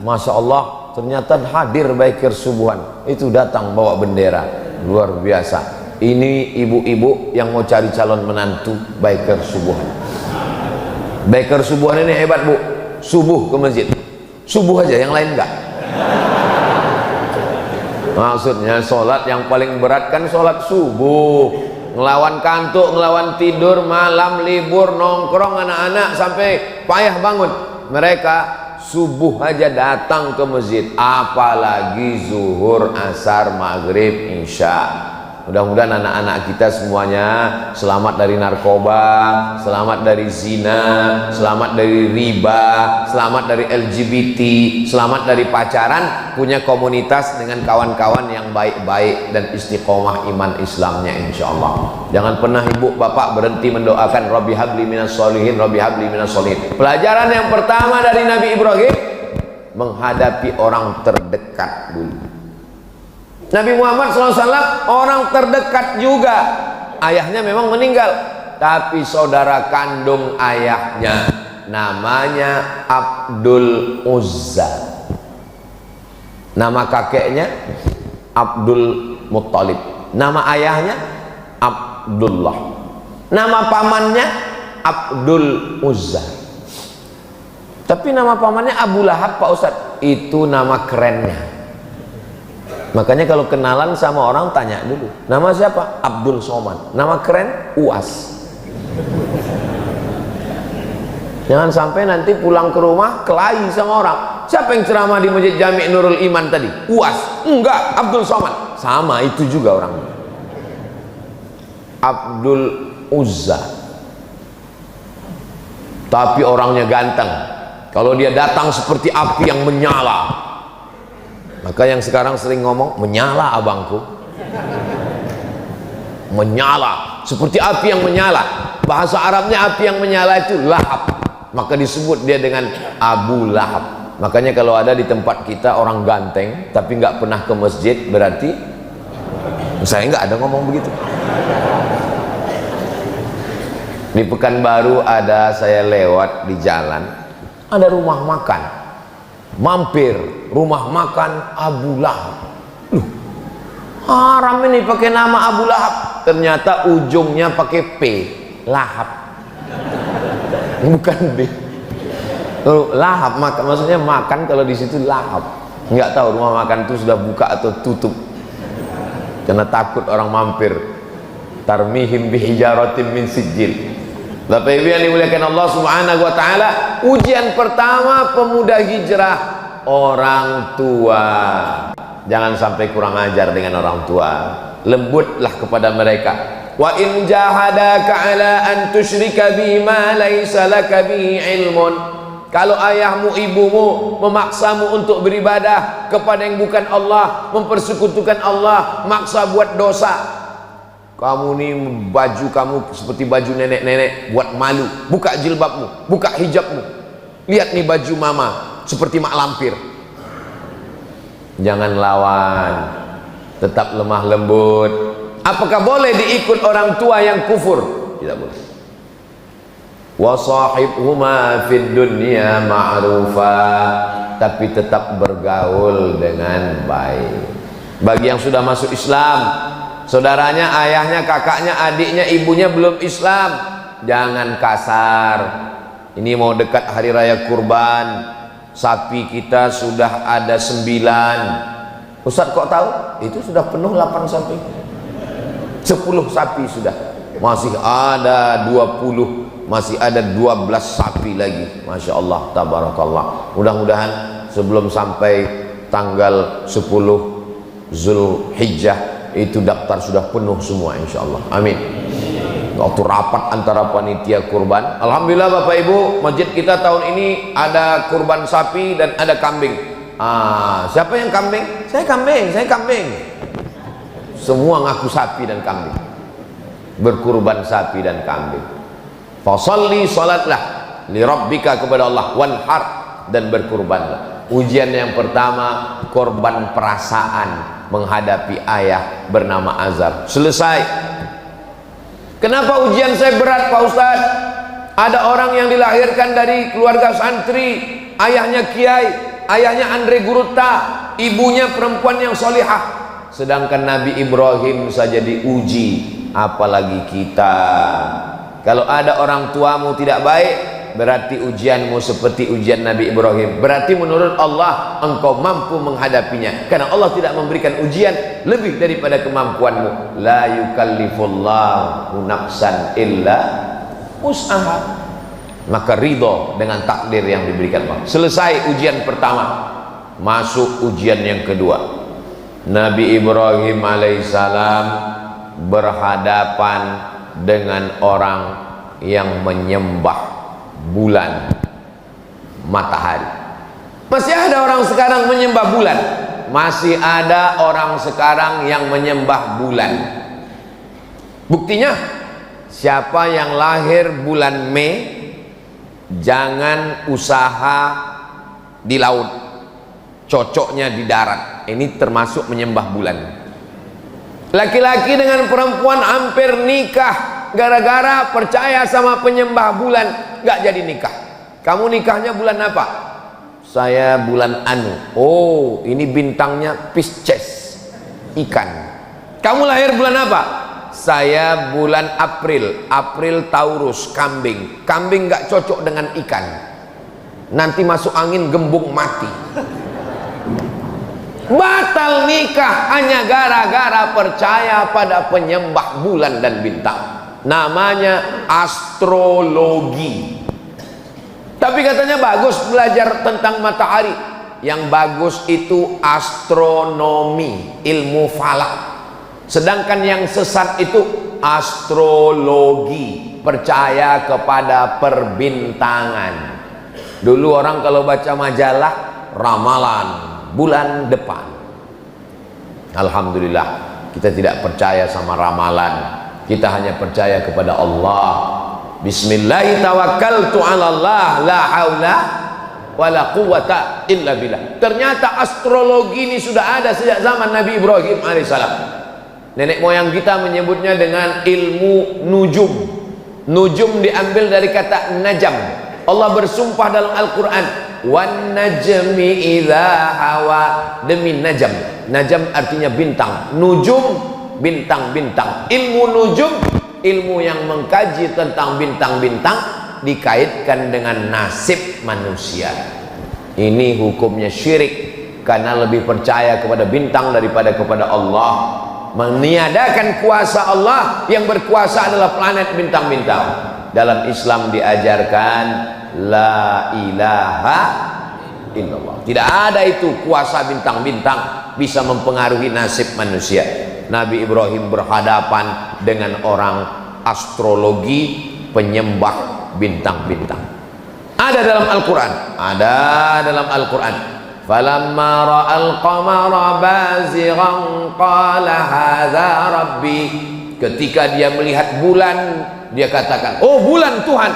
Masya Allah, ternyata hadir biker subuhan itu datang bawa bendera, luar biasa. Ini ibu-ibu yang mau cari calon menantu biker subuhan. Biker subuhan ini hebat bu, subuh ke masjid, subuh aja, yang lain enggak. Maksudnya sholat yang paling berat kan sholat subuh, ngelawan kantuk, ngelawan tidur, malam libur, nongkrong anak-anak sampai payah bangun. Mereka subuh aja datang ke masjid, apalagi zuhur, asar, maghrib, isya. Mudah-mudahan anak-anak kita semuanya selamat dari narkoba, selamat dari zina, selamat dari riba, selamat dari LGBT, selamat dari pacaran, punya komunitas dengan kawan-kawan yang baik-baik dan istiqomah iman Islamnya insyaallah. Jangan pernah ibu bapak berhenti mendoakan Rabbi habli minas sholihin, Rabbi habli minas sholihin. Pelajaran yang pertama dari Nabi Ibrahim, menghadapi orang terdekat dulu. Nabi Muhammad SAW orang terdekat juga. Ayahnya memang meninggal, tapi saudara kandung ayahnya namanya Abdul Uzza. Nama kakeknya Abdul Muttalib. Nama ayahnya Abdullah. Nama pamannya Abdul Uzza. Tapi nama pamannya Abu Lahab Pak Ustadz. Itu nama kerennya. Makanya kalau kenalan sama orang tanya dulu, nama siapa? Abdul Somad. Nama keren Uas. Jangan sampai nanti pulang ke rumah kelahi sama orang. Siapa yang ceramah di Masjid Jami' Nurul Iman tadi? Uas. Enggak, Abdul Somad. Sama itu juga orang. Abdul Uzza. Tapi orangnya ganteng. Kalau dia datang seperti api yang menyala. Maka yang sekarang sering ngomong, menyala abangku, menyala seperti api yang menyala. Bahasa Arabnya api yang menyala itu lahab, maka disebut dia dengan Abu Lahab. Makanya kalau ada di tempat kita orang ganteng tapi nggak pernah ke masjid, berarti saya nggak ada ngomong begitu. Di Pekanbaru ada, saya lewat di jalan, ada rumah makan, mampir rumah makan Abu Lahab. Haram ini pakai nama Abu Lahab, ternyata ujungnya pakai P, lahap, bukan B. Lahap maksudnya makan, kalau di situ lahap. Nggak tahu rumah makan itu sudah buka atau tutup, karena takut orang mampir. Tarmihim bihijaratin min sijil. Bapak Ibu yang dimuliakan Allah Subhanahu wa taala, ujian pertama pemuda hijrah, orang tua. Jangan sampai kurang ajar dengan orang tua. Lembutlah kepada mereka. Wa in jahadaka ala an tusyrika bima laisa laka bihi ilmun. Kalau ayahmu ibumu memaksamu untuk beribadah kepada yang bukan Allah, mempersekutukan Allah, maksa buat dosa, kamu nih baju kamu seperti baju nenek-nenek, buat malu, buka jilbabmu, buka hijabmu, lihat nih baju mama seperti mak lampir. Jangan lawan, tetap lemah lembut. Apakah boleh diikut orang tua yang kufur? Tidak boleh. Wa sahibhuma fid dunya ma'rufa, tapi tetap bergaul dengan baik. Bagi yang sudah masuk Islam, saudaranya, ayahnya, kakaknya, adiknya, ibunya belum Islam, jangan kasar. Ini mau dekat hari raya kurban, sapi kita sudah ada 9. Ustadz kok tahu? Itu sudah penuh 8 sapi, 10 sapi sudah, masih ada 20, masih ada 12 sapi lagi. Masya Allah, tabarakallah. Mudah-mudahan sebelum sampai tanggal 10 Zulhijjah itu daftar sudah penuh semua insyaallah. Amin. Waktu rapat antara panitia kurban, alhamdulillah Bapak Ibu, masjid kita tahun ini ada kurban sapi dan ada kambing. Siapa yang kambing? Saya kambing, saya kambing. Semua ngaku sapi dan kambing, berkurban sapi dan kambing. Fasalli, salatlah li rabbika, kepada Allah, wanhar, dan berkurbanlah. Ujian yang pertama korban perasaan. menghadapi ayah bernama Azar. Selesai. Kenapa ujian saya berat Pak Ustadz? Ada orang yang dilahirkan dari keluarga santri, ayahnya kiai, ayahnya Andre Guruta, ibunya perempuan yang solihah. Sedangkan Nabi Ibrahim saja diuji, apalagi kita. Kalau ada orang tuamu tidak baik, berarti ujianmu seperti ujian Nabi Ibrahim. Berarti menurut Allah engkau mampu menghadapinya, karena Allah tidak memberikan ujian lebih daripada kemampuanmu. La yukallifullahu nafsan illa wus'aha. Maka ridho dengan takdir yang diberikan Allah. Selesai ujian pertama, masuk ujian yang kedua. Nabi Ibrahim alaihissalam berhadapan dengan orang yang menyembah bulan, matahari. Masih ada orang sekarang menyembah bulan. Masih ada orang sekarang yang menyembah bulan. Buktinya, siapa yang lahir bulan Mei, jangan usaha di laut, cocoknya di darat. Ini termasuk menyembah bulan. Laki-laki dengan perempuan hampir nikah gara-gara percaya sama penyembah bulan, nggak jadi nikah. Kamu nikahnya bulan apa? Saya bulan Anu. Oh, ini bintangnya Pisces, ikan. Kamu lahir bulan apa? Saya bulan April. April Taurus, kambing. Kambing nggak cocok dengan ikan. Nanti masuk angin gembung mati. Batal nikah hanya gara-gara percaya pada penyembah bulan dan bintang. Namanya astrologi. Tapi katanya bagus belajar tentang matahari. Yang bagus itu astronomi, ilmu falak. Sedangkan yang sesat itu astrologi, percaya kepada perbintangan. Dulu orang kalau baca majalah, ramalan bulan depan. Alhamdulillah, kita tidak percaya sama ramalan. Kita hanya percaya kepada Allah. Bismillahirrahmanirrahim. La haula wala quwwata illa billah. Ternyata astrologi ini sudah ada sejak zaman Nabi Ibrahim alaihissalam. Nenek moyang kita menyebutnya dengan ilmu nujum. Nujum diambil dari kata najam. Allah bersumpah dalam Al-Quran, wan najmi idza hawa, demi najam. Najam artinya bintang, nujum bintang-bintang. Ilmu nujum, ilmu yang mengkaji tentang bintang-bintang, dikaitkan dengan nasib manusia. Ini hukumnya syirik, karena lebih percaya kepada bintang daripada kepada Allah. Meniadakan kuasa Allah, yang berkuasa adalah planet bintang-bintang. Dalam Islam diajarkan la ilaha illallah. Tidak ada itu kuasa bintang-bintang bisa mempengaruhi nasib manusia. Nabi Ibrahim berhadapan dengan orang astrologi, penyembah bintang-bintang. Ada dalam Al-Quran. Ada dalam Al-Quran. Falamma ra'al qamara bazighan qala hadza rabbi. Ketika dia melihat bulan, dia katakan, oh bulan Tuhan.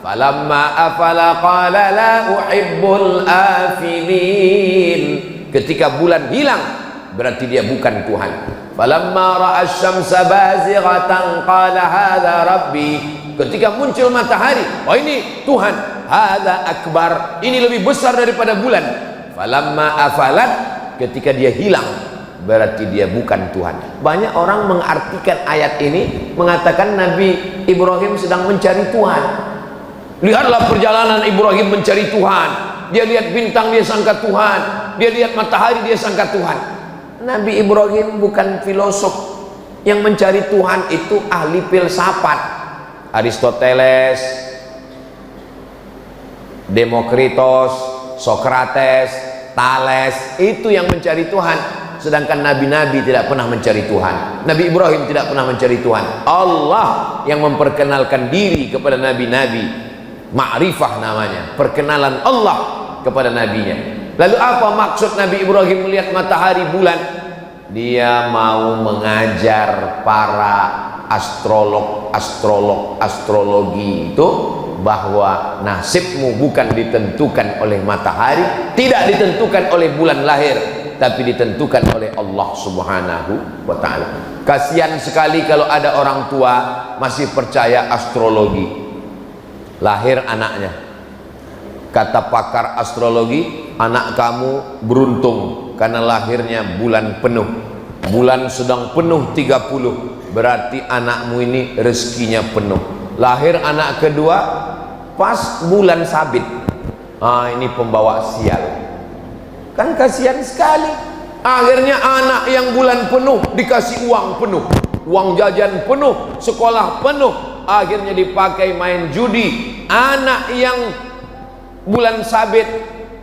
Falamma afala qala la uhibbul afilin. Ketika bulan hilang, berarti dia bukan Tuhan. Falamma ra'a asy-syamsa bazighatan qala hadza rabbi. Ketika muncul matahari, oh ini Tuhan. Hadza akbar, ini lebih besar daripada bulan. Falamma afalat, ketika dia hilang, berarti dia bukan Tuhan. Banyak orang mengartikan ayat ini, mengatakan Nabi Ibrahim sedang mencari Tuhan. Lihatlah perjalanan Ibrahim mencari Tuhan. Dia lihat bintang, dia sangka Tuhan. Dia lihat matahari, dia sangka Tuhan. Nabi Ibrahim bukan filosof. Yang mencari Tuhan itu ahli filsafat. Aristoteles, Demokritos, Sokrates, Thales, itu yang mencari Tuhan. Sedangkan nabi-nabi tidak pernah mencari Tuhan. Nabi Ibrahim tidak pernah mencari Tuhan. Allah yang memperkenalkan diri kepada nabi-nabi. Ma'rifah namanya, perkenalan Allah kepada nabinya. Lalu apa maksud Nabi Ibrahim melihat matahari, bulan? Dia mau mengajar para astrologi itu bahwa nasibmu bukan ditentukan oleh matahari, tidak ditentukan oleh bulan lahir, tapi ditentukan oleh Allah Subhanahu wa ta'ala. Kasihan sekali kalau ada orang tua masih percaya astrologi. Lahir anaknya, kata pakar astrologi, anak kamu beruntung karena lahirnya bulan penuh. Bulan sedang penuh 30, berarti anakmu ini rezekinya penuh. Lahir anak kedua pas bulan sabit, ini pembawa sial. Kan kasihan sekali. Akhirnya anak yang bulan penuh dikasih uang penuh, uang jajan penuh, sekolah penuh, akhirnya dipakai main judi. Anak yang bulan sabit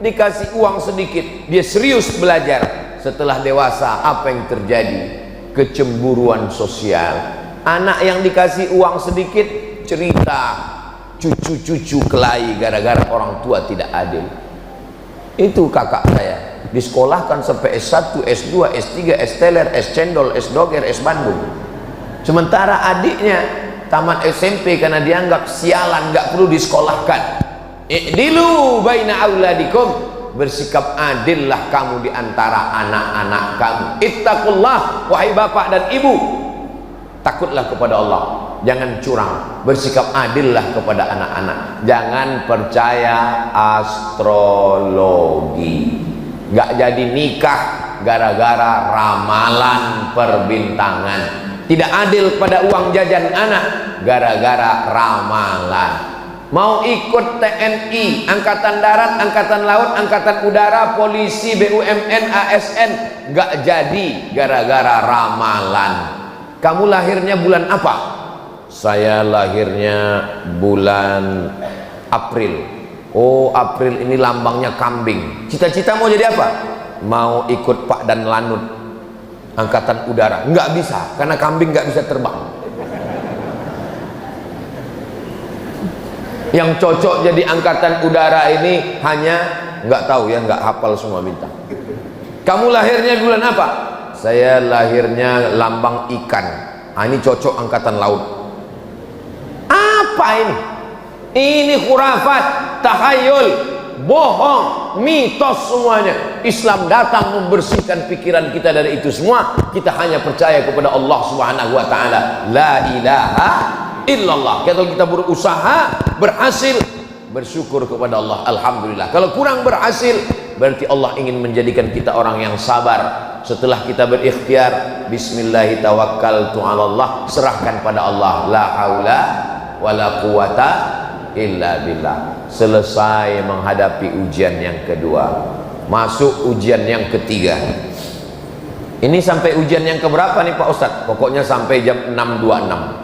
dikasih uang sedikit, dia serius belajar. Setelah dewasa, apa yang terjadi? Kecemburuan sosial. Anak yang dikasih uang sedikit cerita cucu-cucu kelahi gara-gara orang tua tidak adil. Itu kakak saya disekolahkan sampai S1, S2, S3, S teler, S cendol, S doger, S Bandung. Sementara adiknya tamat SMP karena dianggap sialan, nggak perlu disekolahkan. I'dilu baina auladikum, bersikap adillah kamu di antara anak-anak kamu. Ittaqullah, wahai bapak dan ibu, takutlah kepada Allah, jangan curang, bersikap adillah kepada anak-anak, jangan percaya astrologi. Nggak jadi nikah gara-gara ramalan perbintangan, tidak adil pada uang jajan anak gara-gara ramalan. Mau ikut TNI, Angkatan Darat, Angkatan Laut, Angkatan Udara, Polisi, BUMN, ASN, nggak jadi gara-gara ramalan. Kamu lahirnya bulan apa? Saya lahirnya bulan April. Oh, April ini lambangnya kambing. Cita-cita mau jadi apa? Mau ikut Pak Dan Lanut, Angkatan Udara. Nggak bisa, karena kambing nggak bisa terbang. Yang cocok jadi Angkatan Udara ini hanya nggak tahu ya, nggak hafal semua bintang. Kamu lahirnya bulan apa? Saya lahirnya lambang ikan. Ini cocok Angkatan Laut. Apa ini? Ini khurafat, tahayul, bohong, mitos semuanya. Islam datang membersihkan pikiran kita dari itu semua. Kita hanya percaya kepada Allah Subhanahu wa ta'ala. La ilaha illallah. Kalau kita berusaha berhasil, bersyukur kepada Allah, alhamdulillah. Kalau kurang berhasil, berarti Allah ingin menjadikan kita orang yang sabar. Setelah kita berikhtiar, bismillahi tawakkaltu 'alallah, serahkan pada Allah. La haula wala quwata illa billah. Selesai menghadapi ujian yang kedua, masuk ujian yang ketiga. Ini sampai ujian yang keberapa nih Pak Ustadz? Pokoknya sampai jam 6.26.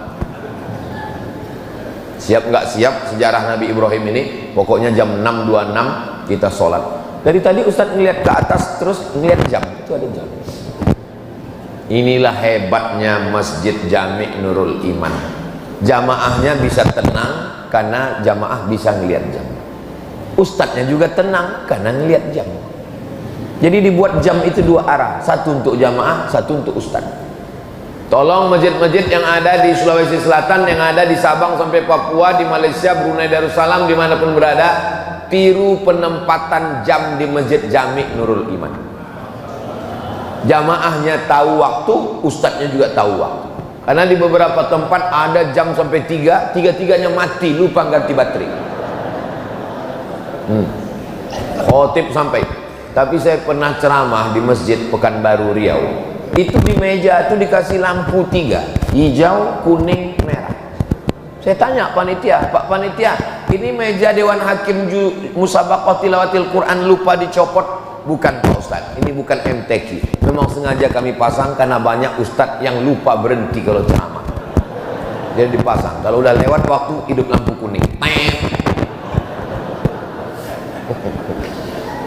Siap nggak siap sejarah Nabi Ibrahim ini? Pokoknya jam 6.26 kita sholat. Dari tadi Ustadz ngeliat ke atas terus ngeliat jam, itu ada jam. Inilah hebatnya Masjid Jami Nurul Iman. Jamaahnya bisa tenang karena jamaah bisa ngeliat jam. Ustadznya juga tenang karena ngeliat jam. Jadi dibuat jam itu dua arah, satu untuk jamaah, satu untuk ustadz. Tolong masjid-masjid yang ada di Sulawesi Selatan, yang ada di Sabang sampai Papua, di Malaysia, Brunei Darussalam, dimanapun berada, tiru penempatan jam di Masjid Jami Nurul Iman. Jamaahnya tahu waktu, ustadznya juga tahu waktu. Karena di beberapa tempat ada jam sampai 3, tiga-tiganya mati, lupa ganti baterai. Khotib sampai. Tapi saya pernah ceramah di Masjid Pekanbaru Riau. Itu di meja itu dikasih lampu 3, hijau, kuning, merah. Saya tanya panitia, Pak panitia, ini meja Dewan Hakim Musabaqah Tilawatil Quran lupa dicopot? Bukan Pak Ustadz, ini bukan MTQ. Memang sengaja kami pasang karena banyak ustadz yang lupa berhenti kalau ceramah. Jadi dipasang, kalau udah lewat waktu hidup lampu kuning.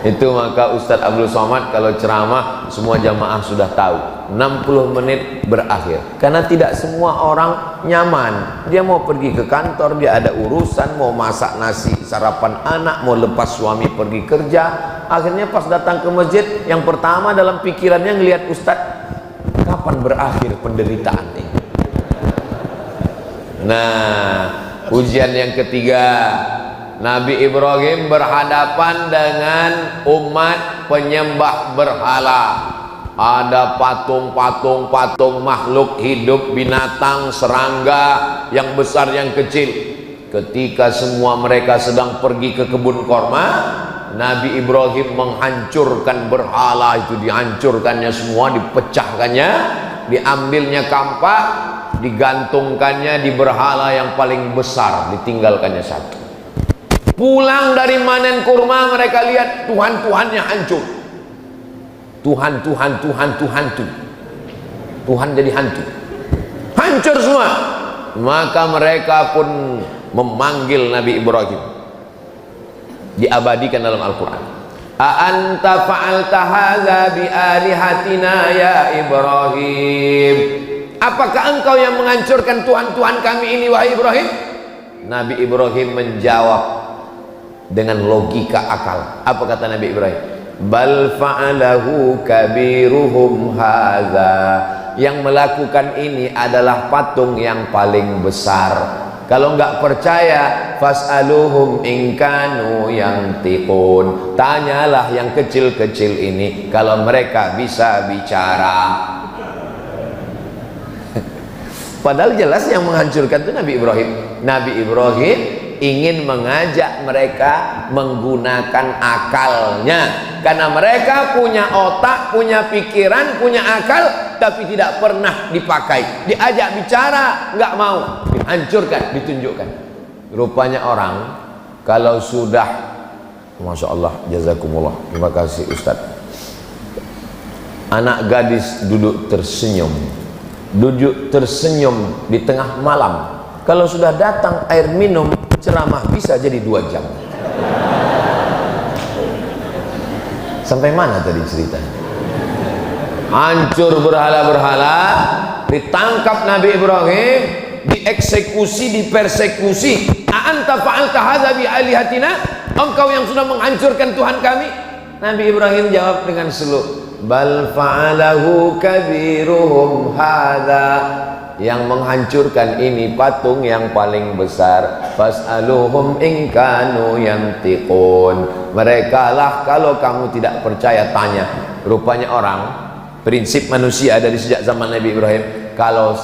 Itu maka Ustadz Abdul Somad kalau ceramah semua jamaah sudah tahu 60 menit berakhir. Karena tidak semua orang nyaman. Dia mau pergi ke kantor, dia ada urusan, mau masak nasi sarapan anak, mau lepas suami pergi kerja. Akhirnya pas datang ke masjid, yang pertama dalam pikirannya ngelihat Ustadz, kapan berakhir penderitaan ini. Nah, ujian yang ketiga, Nabi Ibrahim berhadapan dengan umat penyembah berhala. Ada patung-patung makhluk hidup, binatang, serangga, yang besar yang kecil. Ketika semua mereka sedang pergi ke kebun korma, Nabi Ibrahim menghancurkan berhala itu, dihancurkannya semua, dipecahkannya, diambilnya kampak, digantungkannya di berhala yang paling besar, ditinggalkannya satu. Pulang dari manen kurma, mereka lihat Tuhan-Tuhannya hancur. Tuhan jadi hantu, hancur semua. Maka mereka pun memanggil Nabi Ibrahim, diabadikan dalam Al-Quran. A'anta fa'alta hadza bi alihatina ya Ibrahim, apakah engkau yang menghancurkan Tuhan-Tuhan kami ini wahai Ibrahim? Nabi Ibrahim menjawab dengan logika akal. Apa kata Nabi Ibrahim? Bal fa'alahu kabiruhum hadza, yang melakukan ini adalah patung yang paling besar. Kalau enggak percaya, fas'aluhum in kanu yantiqun, tanyalah yang kecil-kecil ini kalau mereka bisa bicara. Padahal jelas yang menghancurkan itu Nabi Ibrahim. Nabi Ibrahim ingin mengajak mereka menggunakan akalnya, karena mereka punya otak, punya pikiran, punya akal, tapi tidak pernah dipakai. Diajak bicara nggak mau, dihancurkan, ditunjukkan. Rupanya orang kalau sudah, Masya Allah, jazakumullah, terima kasih Ustadz, anak gadis duduk tersenyum di tengah malam, kalau sudah datang air minum, ceramah bisa jadi 2 jam. Sampai mana tadi ceritanya? Hancur berhala-berhala, ditangkap Nabi Ibrahim, dieksekusi, dipersekusi. A'anta fa'alta hadza bi alihatina, engkau yang sudah menghancurkan Tuhan kami? Nabi Ibrahim jawab dengan slow, bal fa'alahu kabiruhum hadza, yang menghancurkan ini patung yang paling besar. Fas'aluhum in kanu yantiqun, mereka lah kalau kamu tidak percaya tanya. Rupanya orang, prinsip manusia dari sejak zaman Nabi Ibrahim, kalau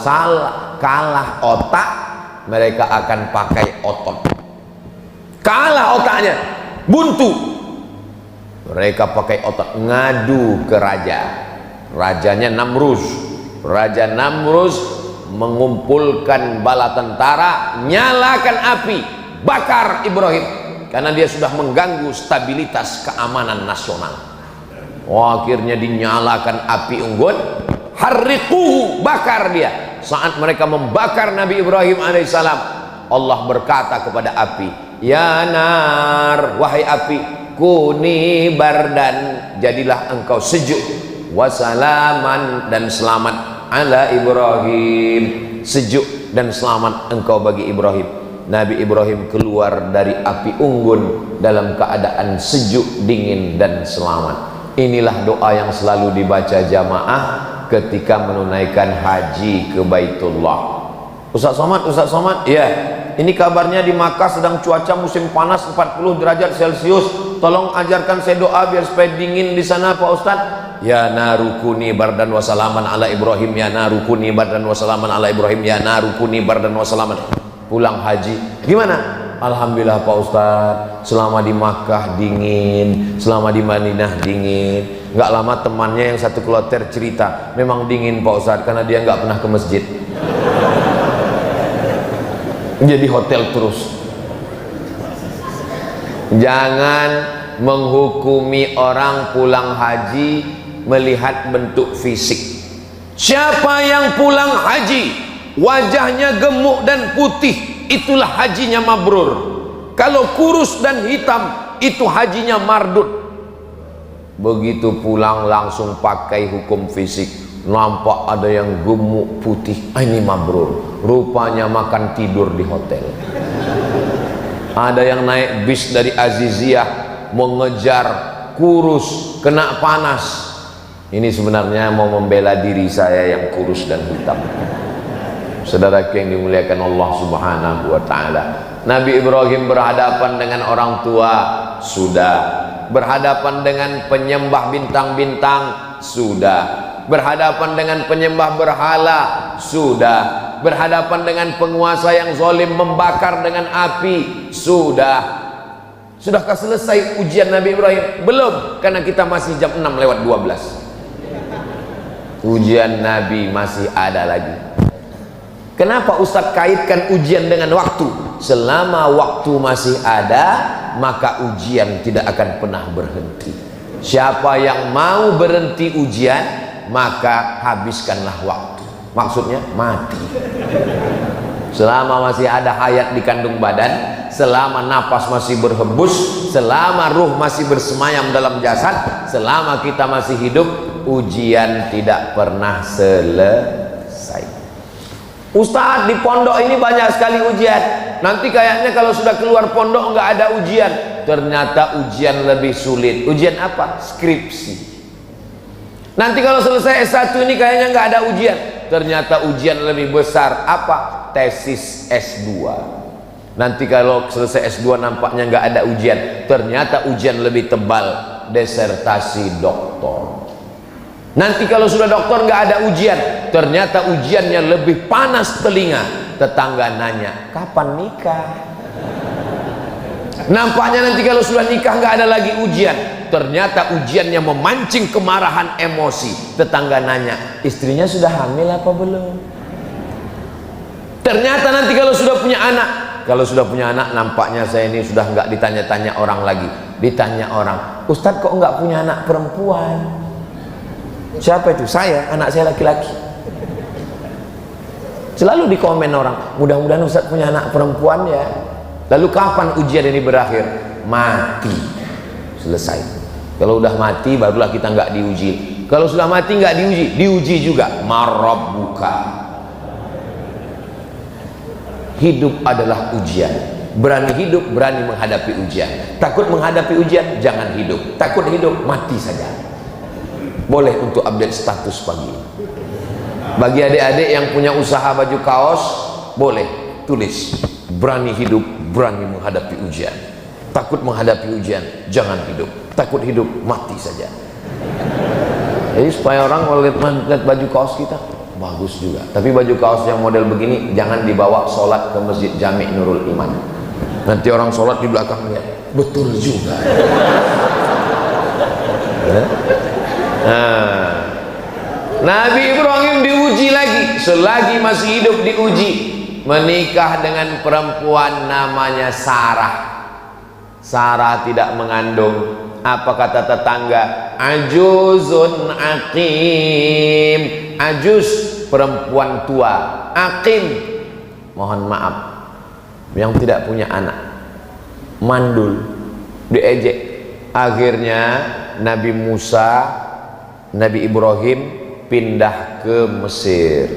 kalah otak, mereka akan pakai otot. Kalah otaknya, buntu, mereka pakai otak, ngadu ke raja. Rajanya Namrus. Raja Namrus mengumpulkan bala tentara, nyalakan api, bakar Ibrahim, karena dia sudah mengganggu stabilitas keamanan nasional. Akhirnya dinyalakan api unggun, harriquhu, bakar dia. Saat mereka membakar Nabi Ibrahim alaihissalam, Allah berkata kepada api, ya nar, wahai api, kuni bardan, jadilah engkau sejuk, wasalaman, dan selamat, ala Ibrahim, sejuk dan selamat engkau bagi Ibrahim. Nabi Ibrahim keluar dari api unggun dalam keadaan sejuk, dingin, dan selamat. Inilah doa yang selalu dibaca jamaah ketika menunaikan haji ke Baitullah. Ustaz Somad, ya, ini kabarnya di Makkah sedang cuaca musim panas 40 derajat Celcius. Tolong ajarkan saya doa biar supaya dingin di sana Pak Ustaz. Ya narukuni bardan wasalaman ala Ibrahim, ya narukuni bardan wasalaman ala Ibrahim, ya narukuni bardan wasalaman. Pulang haji, gimana? Alhamdulillah Pak Ustaz, selama di Makkah dingin, selama di Madinah dingin. Nggak lama temannya yang satu kloter cerita, memang dingin Pak Ustaz, karena dia nggak pernah ke masjid. Jadi hotel terus. Jangan menghukumi orang pulang haji melihat bentuk fisik. Siapa yang pulang haji wajahnya gemuk dan putih, itulah hajinya mabrur. Kalau kurus dan hitam, itu hajinya mardut. Begitu pulang langsung pakai hukum fisik, nampak ada yang gemuk putih, ini mabrur, rupanya makan tidur di hotel. Ada yang naik bis dari Aziziyah mengejar kurus, kena panas. Ini sebenarnya mau membela diri saya yang kurus dan hitam. Saudaraku yang dimuliakan Allah Subhanahu wa ta'ala, Nabi Ibrahim berhadapan dengan orang tua, sudah berhadapan dengan penyembah bintang-bintang, sudah, berhadapan dengan penyembah berhala, sudah, berhadapan dengan penguasa yang zalim membakar dengan api, sudah. Sudahkah selesai ujian Nabi Ibrahim? Belum, karena kita masih jam 6:12. Ujian Nabi masih ada lagi. Kenapa Ustadz kaitkan ujian dengan waktu? Selama waktu masih ada, maka ujian tidak akan pernah berhenti. Siapa yang mau berhenti ujian, maka habiskanlah waktu. Maksudnya mati. Selama masih ada hayat di kandung badan, selama napas masih berhembus, selama ruh masih bersemayam dalam jasad, selama kita masih hidup, ujian tidak pernah selesai. Ustadz, di pondok ini banyak sekali ujian. Nanti kayaknya kalau sudah keluar pondok nggak ada ujian. Ternyata ujian lebih sulit. Ujian apa? Skripsi. Nanti kalau selesai S1 ini kayaknya nggak ada ujian. Ternyata ujian lebih besar. Apa? Tesis S2. Nanti kalau selesai S2 nampaknya nggak ada ujian. Ternyata ujian lebih tebal. Disertasi doktor. Nanti kalau sudah doktor nggak ada ujian. Ternyata ujiannya lebih panas telinga. Tetangga nanya, kapan nikah? Nampaknya nanti kalau sudah nikah nggak ada lagi ujian. Ternyata ujiannya memancing kemarahan emosi. Tetangga nanya, istrinya sudah hamil apa belum? Ternyata nanti kalau sudah punya anak, nampaknya saya ini sudah nggak ditanya-tanya orang lagi. Ditanya orang, Ustadz kok nggak punya anak perempuan? Siapa itu? Saya, anak saya laki-laki. Selalu dikomen orang, mudah-mudahan Ustadz punya anak perempuan ya. Lalu kapan ujian ini berakhir? Mati. Selesai. Kalau udah mati barulah kita nggak diuji. Kalau sudah mati nggak diuji juga. Marabbuka. Hidup adalah ujian. Berani hidup, berani menghadapi ujian. Takut menghadapi ujian, jangan hidup. Takut hidup, mati saja. Boleh untuk update status pagi. Bagi adik-adik yang punya usaha baju kaos, boleh tulis berani hidup, berani menghadapi ujian. Takut menghadapi ujian, jangan hidup. Takut hidup, mati saja. Jadi supaya orang kalau lihat baju kaos kita bagus juga. Tapi baju kaos yang model begini jangan dibawa sholat ke Masjid Jami' Nurul Iman. Nanti orang sholat di belakang lihat, betul juga. Nah, Nabi Ibrahim diuji lagi. Selagi masih hidup diuji. Menikah dengan perempuan namanya Sarah. Sarah tidak mengandung. Apa kata tetangga? Ajuzun aqim. Ajuz, perempuan tua. Aqim, mohon maaf, yang tidak punya anak. Mandul, diejek. Akhirnya Nabi Musa, Nabi Ibrahim pindah ke Mesir.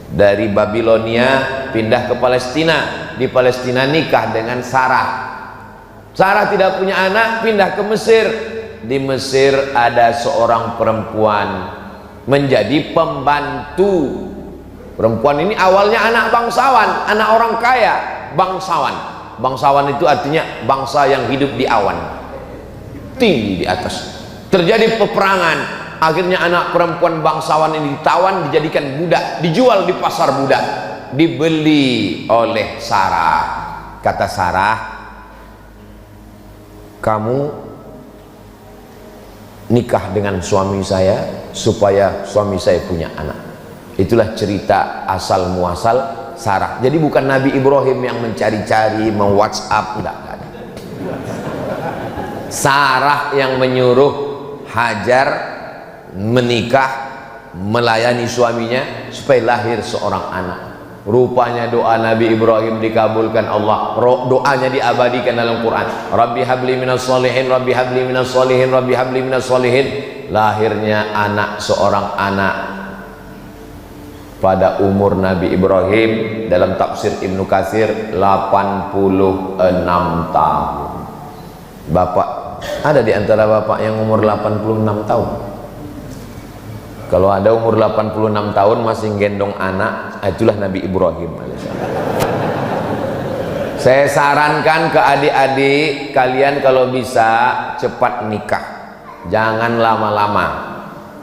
Dari Babilonia pindah ke Palestina. Di Palestina nikah dengan Sarah. Sarah tidak punya anak, pindah ke Mesir. Di Mesir ada seorang perempuan menjadi pembantu. Perempuan ini awalnya anak bangsawan, anak orang kaya, bangsawan. Bangsawan itu artinya bangsa yang hidup di awan, tinggi di atas. Terjadi peperangan, akhirnya anak perempuan bangsawan ini ditawan, dijadikan budak, dijual di pasar budak, dibeli oleh Sarah. Kata Sarah, kamu nikah dengan suami saya supaya suami saya punya anak. Itulah cerita asal muasal Sarah. Jadi bukan Nabi Ibrahim yang mencari-cari, WhatsApp, enggak ada. Sarah yang menyuruh Hajar menikah, melayani suaminya supaya lahir seorang anak. Rupanya doa Nabi Ibrahim dikabulkan Allah. Doanya diabadikan dalam Quran. Rabbi habli minas solihin, Rabbi habli minas solihin, Rabbi habli minas solihin. Lahirnya anak, seorang anak pada umur Nabi Ibrahim, dalam tafsir Ibnu Katsir 86 tahun. Bapak, ada di antara bapak yang umur 86 tahun? Kalau ada umur 86 tahun masih gendong anak, itulah Nabi Ibrahim. Saya sarankan ke adik-adik kalian kalau bisa cepat nikah, jangan lama-lama.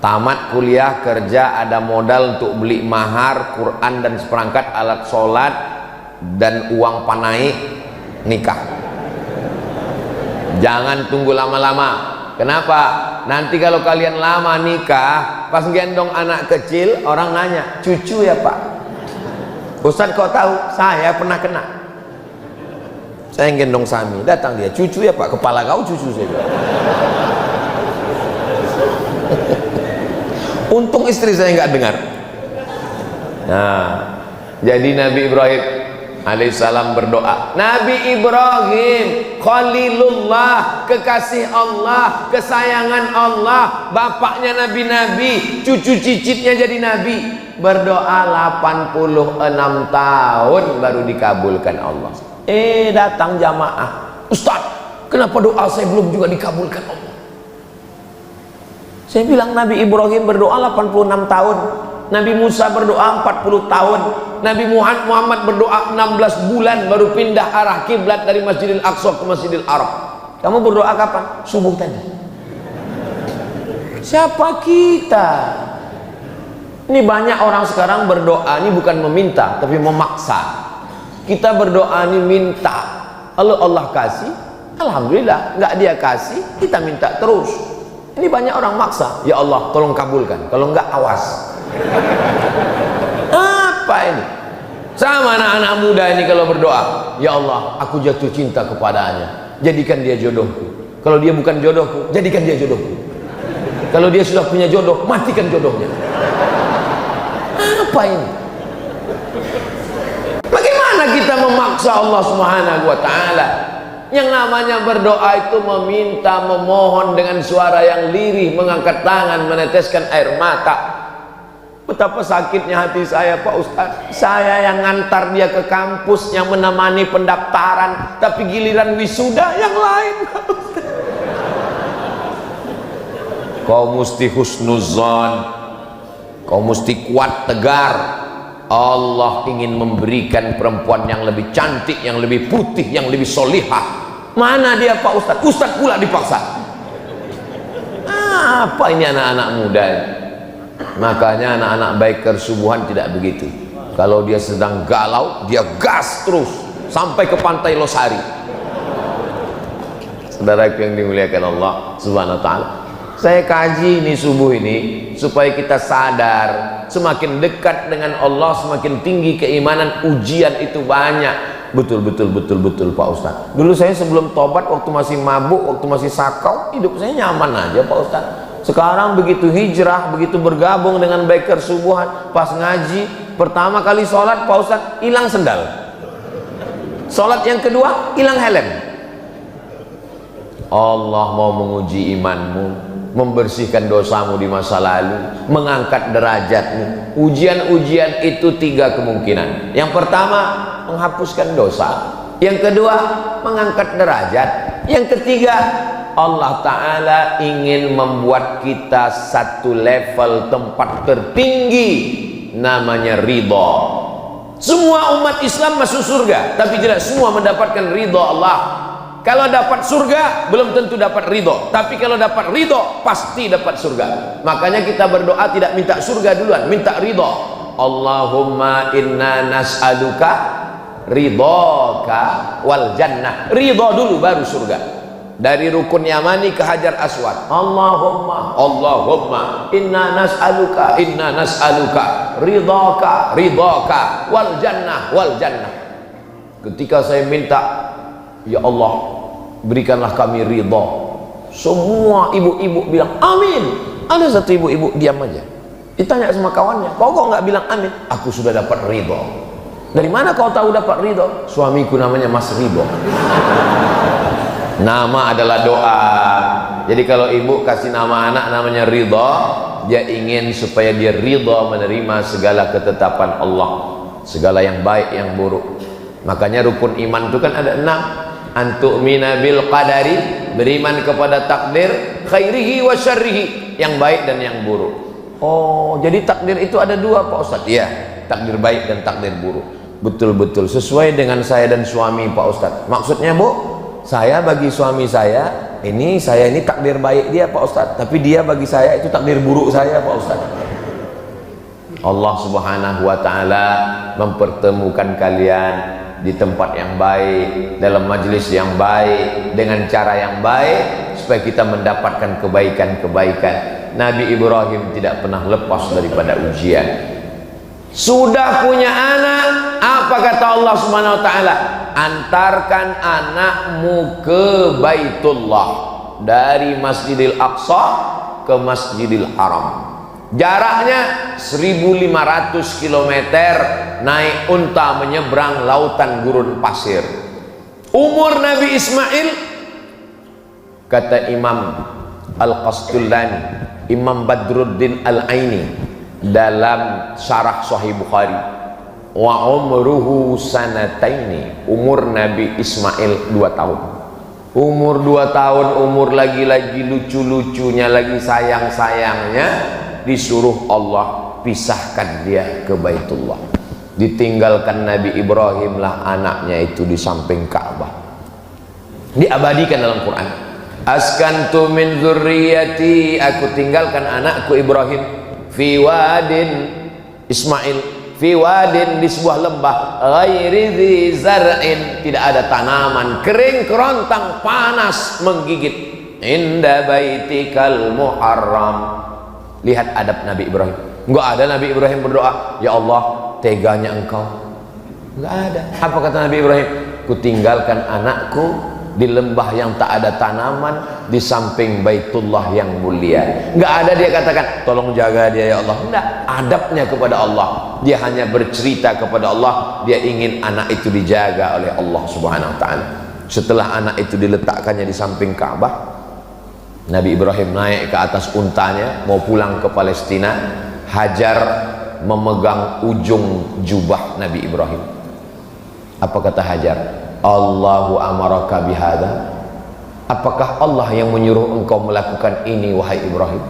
Tamat kuliah, kerja, ada modal untuk beli mahar, Quran dan seperangkat alat sholat dan uang panai, nikah. Jangan tunggu lama-lama. Kenapa? Nanti kalau kalian lama nikah, pas gendong anak kecil, orang nanya, cucu ya Pak? Ustaz kok tahu? Saya pernah kena. Saya gendong Sami, datang dia, cucu ya Pak? Kepala kau cucu saya. Untung istri saya nggak dengar. Nah, jadi Nabi Ibrahim alaihissalam berdoa. Nabi Ibrahim Khalilullah, kekasih Allah, kesayangan Allah, bapaknya nabi-nabi, cucu cicitnya jadi nabi, berdoa 86 tahun baru dikabulkan Allah. Datang jamaah, Ustaz, kenapa doa saya belum juga dikabulkan Allah? Saya bilang Nabi Ibrahim berdoa 86 tahun, Nabi Musa berdoa 40 tahun, Nabi Muhammad berdoa 16 bulan baru pindah arah kiblat dari Masjidil Aqsa ke Masjidil Arab. Kamu berdoa kapan? Subuh tadi. Siapa kita? Ini banyak orang sekarang berdoa ini bukan meminta tapi memaksa. Kita berdoa ini minta, kalau Allah kasih alhamdulillah, nggak dia kasih kita minta terus. Ini banyak orang maksa, ya Allah tolong kabulkan, kalau nggak awas. Apa ini? Sama anak-anak muda ini kalau berdoa, ya Allah aku jatuh cinta kepadanya, jadikan dia jodohku. Kalau dia bukan jodohku, jadikan dia jodohku. Kalau dia sudah punya jodoh, matikan jodohnya. Apa ini? Bagaimana kita memaksa Allah Subhanahu wa ta'ala? Yang namanya berdoa itu meminta, memohon dengan suara yang lirih, mengangkat tangan, meneteskan air mata. Betapa sakitnya hati saya Pak Ustaz. Saya yang ngantar dia ke kampus, yang menemani pendaftaran, tapi giliran wisuda yang lain. Kau mesti husnuzon, kau mesti kuat tegar. Allah ingin memberikan perempuan yang lebih cantik, yang lebih putih, yang lebih solihah. Mana dia Pak Ustaz? Ustaz pula dipaksa. Apa ini anak-anak muda ini? Makanya anak-anak biker subuhan tidak begitu. Kalau dia sedang galau, dia gas terus sampai ke pantai Losari. Saudaraku yang dimuliakan Allah Subhanahu wa ta'ala, saya kaji ini subuh ini supaya kita sadar, semakin dekat dengan Allah semakin tinggi keimanan, ujian itu banyak. Betul Pak Ustaz. Dulu saya sebelum tobat, waktu masih mabuk, waktu masih sakau, hidup saya nyaman aja Pak Ustaz. Sekarang begitu hijrah, begitu bergabung dengan biker subuhan, pas ngaji, pertama kali sholat Pak Ustaz, hilang sendal. Sholat yang kedua, hilang helm. Allah mau menguji imanmu, membersihkan dosamu di masa lalu, mengangkat derajatmu. Ujian-ujian itu 3 kemungkinan. Yang pertama, menghapuskan dosa. Yang kedua, mengangkat derajat. Yang ketiga, Allah Ta'ala ingin membuat kita satu level tempat tertinggi, namanya ridha. Semua umat Islam masuk surga, tapi tidak semua mendapatkan ridha Allah. Kalau dapat surga belum tentu dapat ridho, tapi kalau dapat ridho pasti dapat surga. Makanya kita berdoa tidak minta surga duluan, minta ridho. Allahumma inna nas'aluka ridhoka wal jannah. Ridho dulu baru surga. Dari rukun Yamani ke Hajar Aswad, Allahumma inna nas'aluka ridhoka wal jannah. Ketika saya minta, ya Allah berikanlah kami ridha, semua ibu-ibu bilang amin. Ada satu ibu-ibu diam aja, ditanya sama kawannya, kok nggak bilang amin? Aku sudah dapat ridha. Dari mana kau tahu dapat ridha? Suamiku namanya Mas Ridho. Nama adalah doa. Jadi kalau ibu kasih nama anak namanya ridha, dia ingin supaya dia ridha menerima segala ketetapan Allah, segala yang baik yang buruk. Makanya rukun iman itu kan ada 6. Antu'mina bil qadari, beriman kepada takdir, khairihi wa syarrihi, yang baik dan yang buruk. Oh, jadi takdir itu ada 2 Pak Ustaz? Iya, takdir baik dan takdir buruk. betul-betul sesuai dengan saya dan suami Pak Ustadz. Maksudnya Bu, saya bagi suami saya ini takdir baik dia Pak Ustadz, tapi dia bagi saya itu takdir buruk saya Pak Ustadz. Allah Subhanahu wa Ta'ala mempertemukan kalian di tempat yang baik, dalam majelis yang baik, dengan cara yang baik, supaya kita mendapatkan kebaikan-kebaikan. Nabi Ibrahim tidak pernah lepas daripada ujian. Sudah punya anak, apa kata Allah Subhanahu wa Ta'ala? Antarkan anakmu ke Baitullah, dari Masjidil Aqsa ke Masjidil Haram. Jaraknya 1500 km, naik unta menyeberang lautan gurun pasir. Umur Nabi Ismail, kata Imam Al-Qastullani, Imam Badruddin Al-Aini dalam syarah Sahih Bukhari, wa umruhu sanataini, umur Nabi Ismail 2 tahun. Umur 2 tahun, umur lagi-lagi lucu-lucunya, lagi sayang-sayangnya, disuruh Allah pisahkan dia ke Baitullah. Ditinggalkan Nabi Ibrahim lah anaknya itu di samping Ka'bah. Diabadikan dalam Quran. Askantu min dzurriyyati, aku tinggalkan anakku Ibrahim fi wadin, Ismail fi wadin, di sebuah lembah, ghairi dzi zar'in, tidak ada tanaman, kering kerontang, panas menggigit, inda baitikal muharram. Lihat adab Nabi Ibrahim. Enggak ada Nabi Ibrahim berdoa, ya Allah teganya engkau. Enggak ada. Apa kata Nabi Ibrahim? Kutinggalkan anakku di lembah yang tak ada tanaman, di samping Baitullah yang mulia. Enggak ada dia katakan tolong jaga dia ya Allah. Enggak, adabnya kepada Allah. Dia hanya bercerita kepada Allah, dia ingin anak itu dijaga oleh Allah Subhanahu wa Ta'ala. Setelah anak itu diletakkannya di samping Ka'bah, Nabi Ibrahim naik ke atas untanya mau pulang ke Palestina. Hajar memegang ujung jubah Nabi Ibrahim. Apa kata Hajar? Allahu amaraka bihada, apakah Allah yang menyuruh engkau melakukan ini wahai Ibrahim?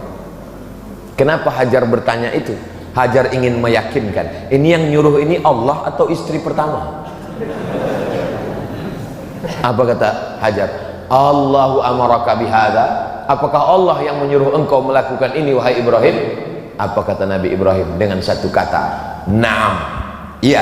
Kenapa Hajar bertanya itu? Hajar ingin meyakinkan, ini yang nyuruh ini Allah atau istri pertama? Apa kata Hajar? Allahu amaraka bihada, apakah Allah yang menyuruh engkau melakukan ini wahai Ibrahim? Apa kata Nabi Ibrahim dengan satu kata? Naam, iya.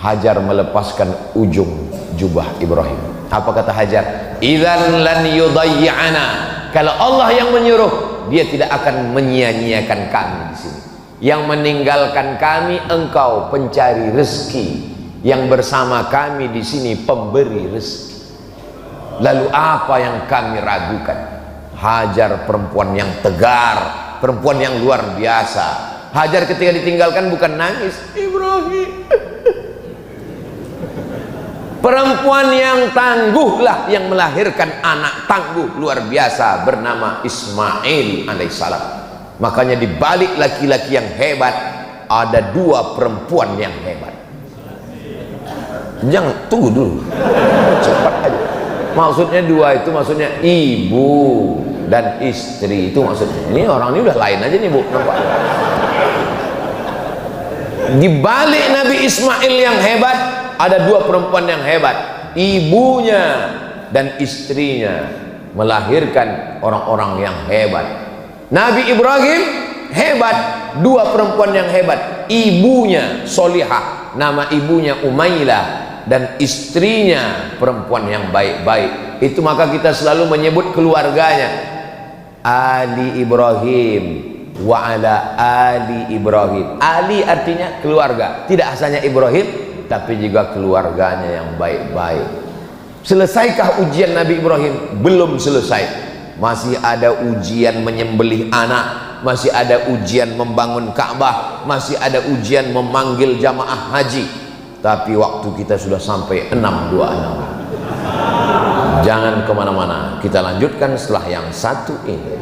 Hajar melepaskan ujung jubah Ibrahim. Apa kata Hajar? Idzan lan yudayyi'ana, kalau Allah yang menyuruh, dia tidak akan menyia-nyiakan kami di sini. Yang meninggalkan kami engkau pencari rezeki, yang bersama kami di sini pemberi rezeki. Lalu apa yang kami ragukan? Hajar perempuan yang tegar, perempuan yang luar biasa. Hajar ketika ditinggalkan bukan nangis, Ibrahim. Perempuan yang tangguhlah yang melahirkan anak tangguh luar biasa bernama Ismail alaihissalam. Makanya di balik laki-laki yang hebat ada dua perempuan yang hebat. Jangan tunggu dulu, cepat aja. Maksudnya dua itu maksudnya ibu dan istri, itu maksudnya. Ini orang ini udah lain aja nih Bu, nampak? Di balik Nabi Ismail yang hebat ada dua perempuan yang hebat, ibunya dan istrinya melahirkan orang-orang yang hebat. Nabi Ibrahim hebat, dua perempuan yang hebat, ibunya solihah, nama ibunya Umailah, dan istrinya perempuan yang baik-baik. Itu maka kita selalu menyebut keluarganya Ali Ibrahim wa ala Ali Ibrahim. Ali artinya keluarga, tidak hanya Ibrahim tapi juga keluarganya yang baik-baik. Selesaikah ujian Nabi Ibrahim? Belum selesai. Masih ada ujian menyembelih anak, masih ada ujian membangun Ka'bah, masih ada ujian memanggil jamaah haji. Tapi waktu kita sudah sampai 626. Jangan kemana-mana, kita lanjutkan setelah yang satu ini.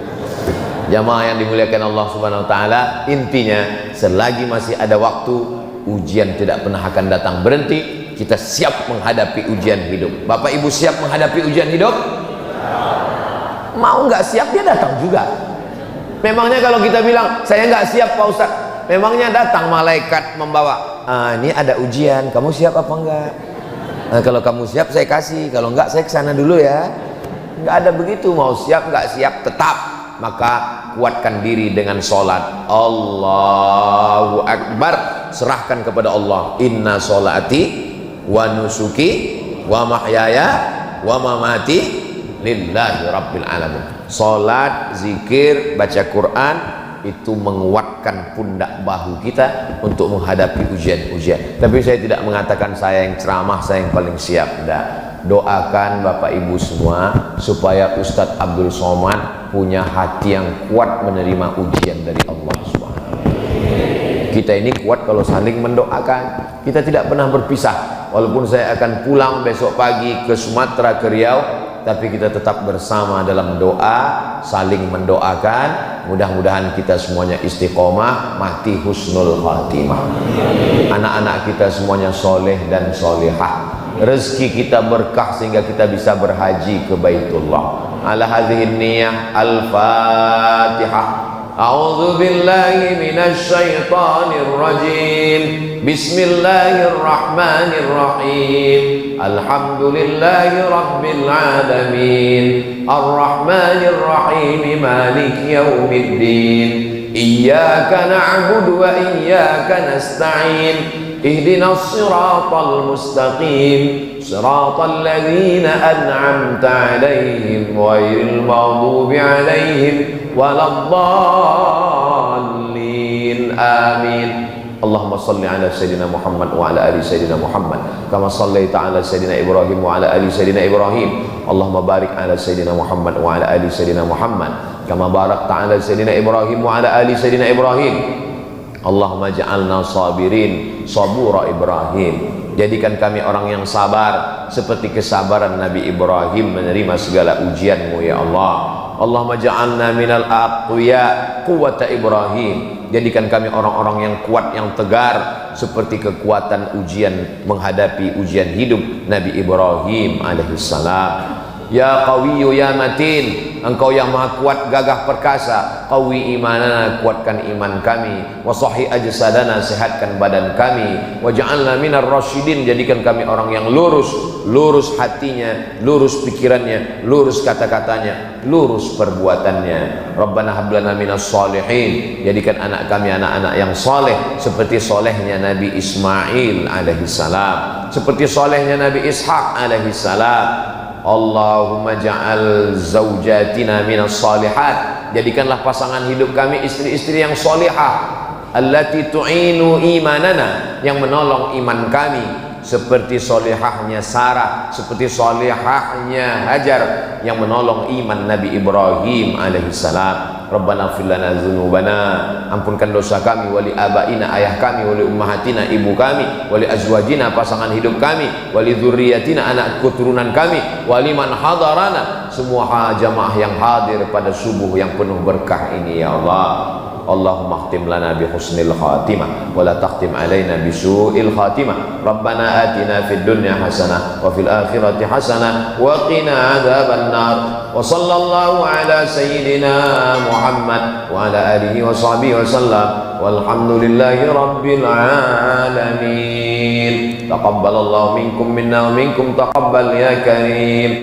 Jamaah yang dimuliakan Allah Subhanahu wa Ta'ala, intinya selagi masih ada waktu, ujian tidak pernah akan datang berhenti. Kita siap menghadapi ujian hidup. Bapak Ibu siap menghadapi ujian hidup? Mau nggak siap dia datang juga. Memangnya kalau kita bilang saya nggak siap Pak Ustadz, memangnya datang malaikat membawa, ini ada ujian, kamu siap apa enggak? Kalau kamu siap saya kasih, kalau enggak saya kesana dulu ya. Enggak ada begitu, mau siap enggak siap tetap. Maka kuatkan diri dengan sholat. Allahu Akbar, serahkan kepada Allah. Inna sholati wa nusuki wa mahyaya wa mamati lillahi rabbil alamin. Sholat, zikir, baca Quran itu menguatkan pundak bahu kita untuk menghadapi ujian-ujian. Tapi saya tidak mengatakan saya yang ceramah, saya yang paling siap. Tidak. Doakan Bapak Ibu semua supaya Ustadz Abdul Somad punya hati yang kuat menerima ujian dari Allah Subhanahu. Kita ini kuat kalau saling mendoakan. Kita tidak pernah berpisah. Walaupun saya akan pulang besok pagi ke Sumatera, ke Riau, tapi kita tetap bersama dalam doa, saling mendoakan. Mudah-mudahan kita semuanya istiqomah, mati husnul khatimah. Anak-anak kita semuanya soleh dan solehah. Rezeki kita berkah sehingga kita bisa berhaji ke Baitullah. Ala hadhihi niyah, al-Fatihah. A'udzu billahi minasy syaithanir rajim. Bismillahirrahmanirrahim. Alhamdulillahi rabbil alamin. Arrahmanir rahim. Maliki yaumiddin. Iyyaka na'budu wa iyyaka nasta'in. Ihdinas siratal mustaqim. Siratal ladzina an'amta 'alaihim ghairil maghdubi 'alaihim waladdallin. Amin. Allahumma salli ala sayyidina Muhammad wa ala ali sayyidina Muhammad kama sallaita ala sayyidina Ibrahim wa ala ali sayyidina Ibrahim. Allahumma barik ala sayyidina Muhammad wa ala ali sayyidina Muhammad kama barakta ala sayyidina Ibrahim wa ala ali sayyidina Ibrahim. Allahumma ja'alna sabirin sabura Ibrahim. Jadikan kami orang yang sabar seperti kesabaran Nabi Ibrahim menerima segala ujian-Mu ya Allah. Allahumma ja'alna minal aqwiya quwwata Ibrahim. Jadikan kami orang-orang yang kuat, yang tegar seperti kekuatan ujian menghadapi ujian hidup Nabi Ibrahim alaihissalam. Ya Qawiyyu ya Matin, Engkau yang maha kuat, gagah perkasa. Qawi imanana, kuatkan iman kami. Wa sahih ajsadana, sehatkan badan kami. Wa ja'alna minar rasyidin, jadikan kami orang yang lurus, lurus hatinya, lurus pikirannya, lurus kata-katanya, lurus perbuatannya. Rabbana hab lana minas shalihin, jadikan anak kami anak-anak yang saleh seperti solehnya Nabi Ismail alaihissalam, seperti solehnya Nabi Ishaq alaihissalam. Allahumma ja'al zawjatina minas salihat, jadikanlah pasangan hidup kami istri-istri yang salihah. Allati tu'inu imanana, yang menolong iman kami, seperti solihahnya Sarah, seperti solihahnya Hajar yang menolong iman Nabi Ibrahim alaihissalam. Rabbana ighfir lana dzunubana, ampunkan dosa kami, wali abaina, ayah kami, wali ummahatina, ibu kami, wali azwajina, pasangan hidup kami, wali dzurriyyatina, anak keturunan kami, wali man hadarana, semua jamaah yang hadir pada subuh yang penuh berkah ini ya Allah. Allahumma khtim lana bi husnil khatimah wa la takhtim alaina bi su'il khatimah. Rabbana atina fid dunya hasanah wa fil akhirati hasanah wa qina adzaban nar. Wa sallallahu ala sayyidina Muhammad wa ala alihi wa sahbihi wa sallam. Walhamdulillahi rabbil alamin. Taqabbalallahu minkum minna wa minkum taqabbal ya karim.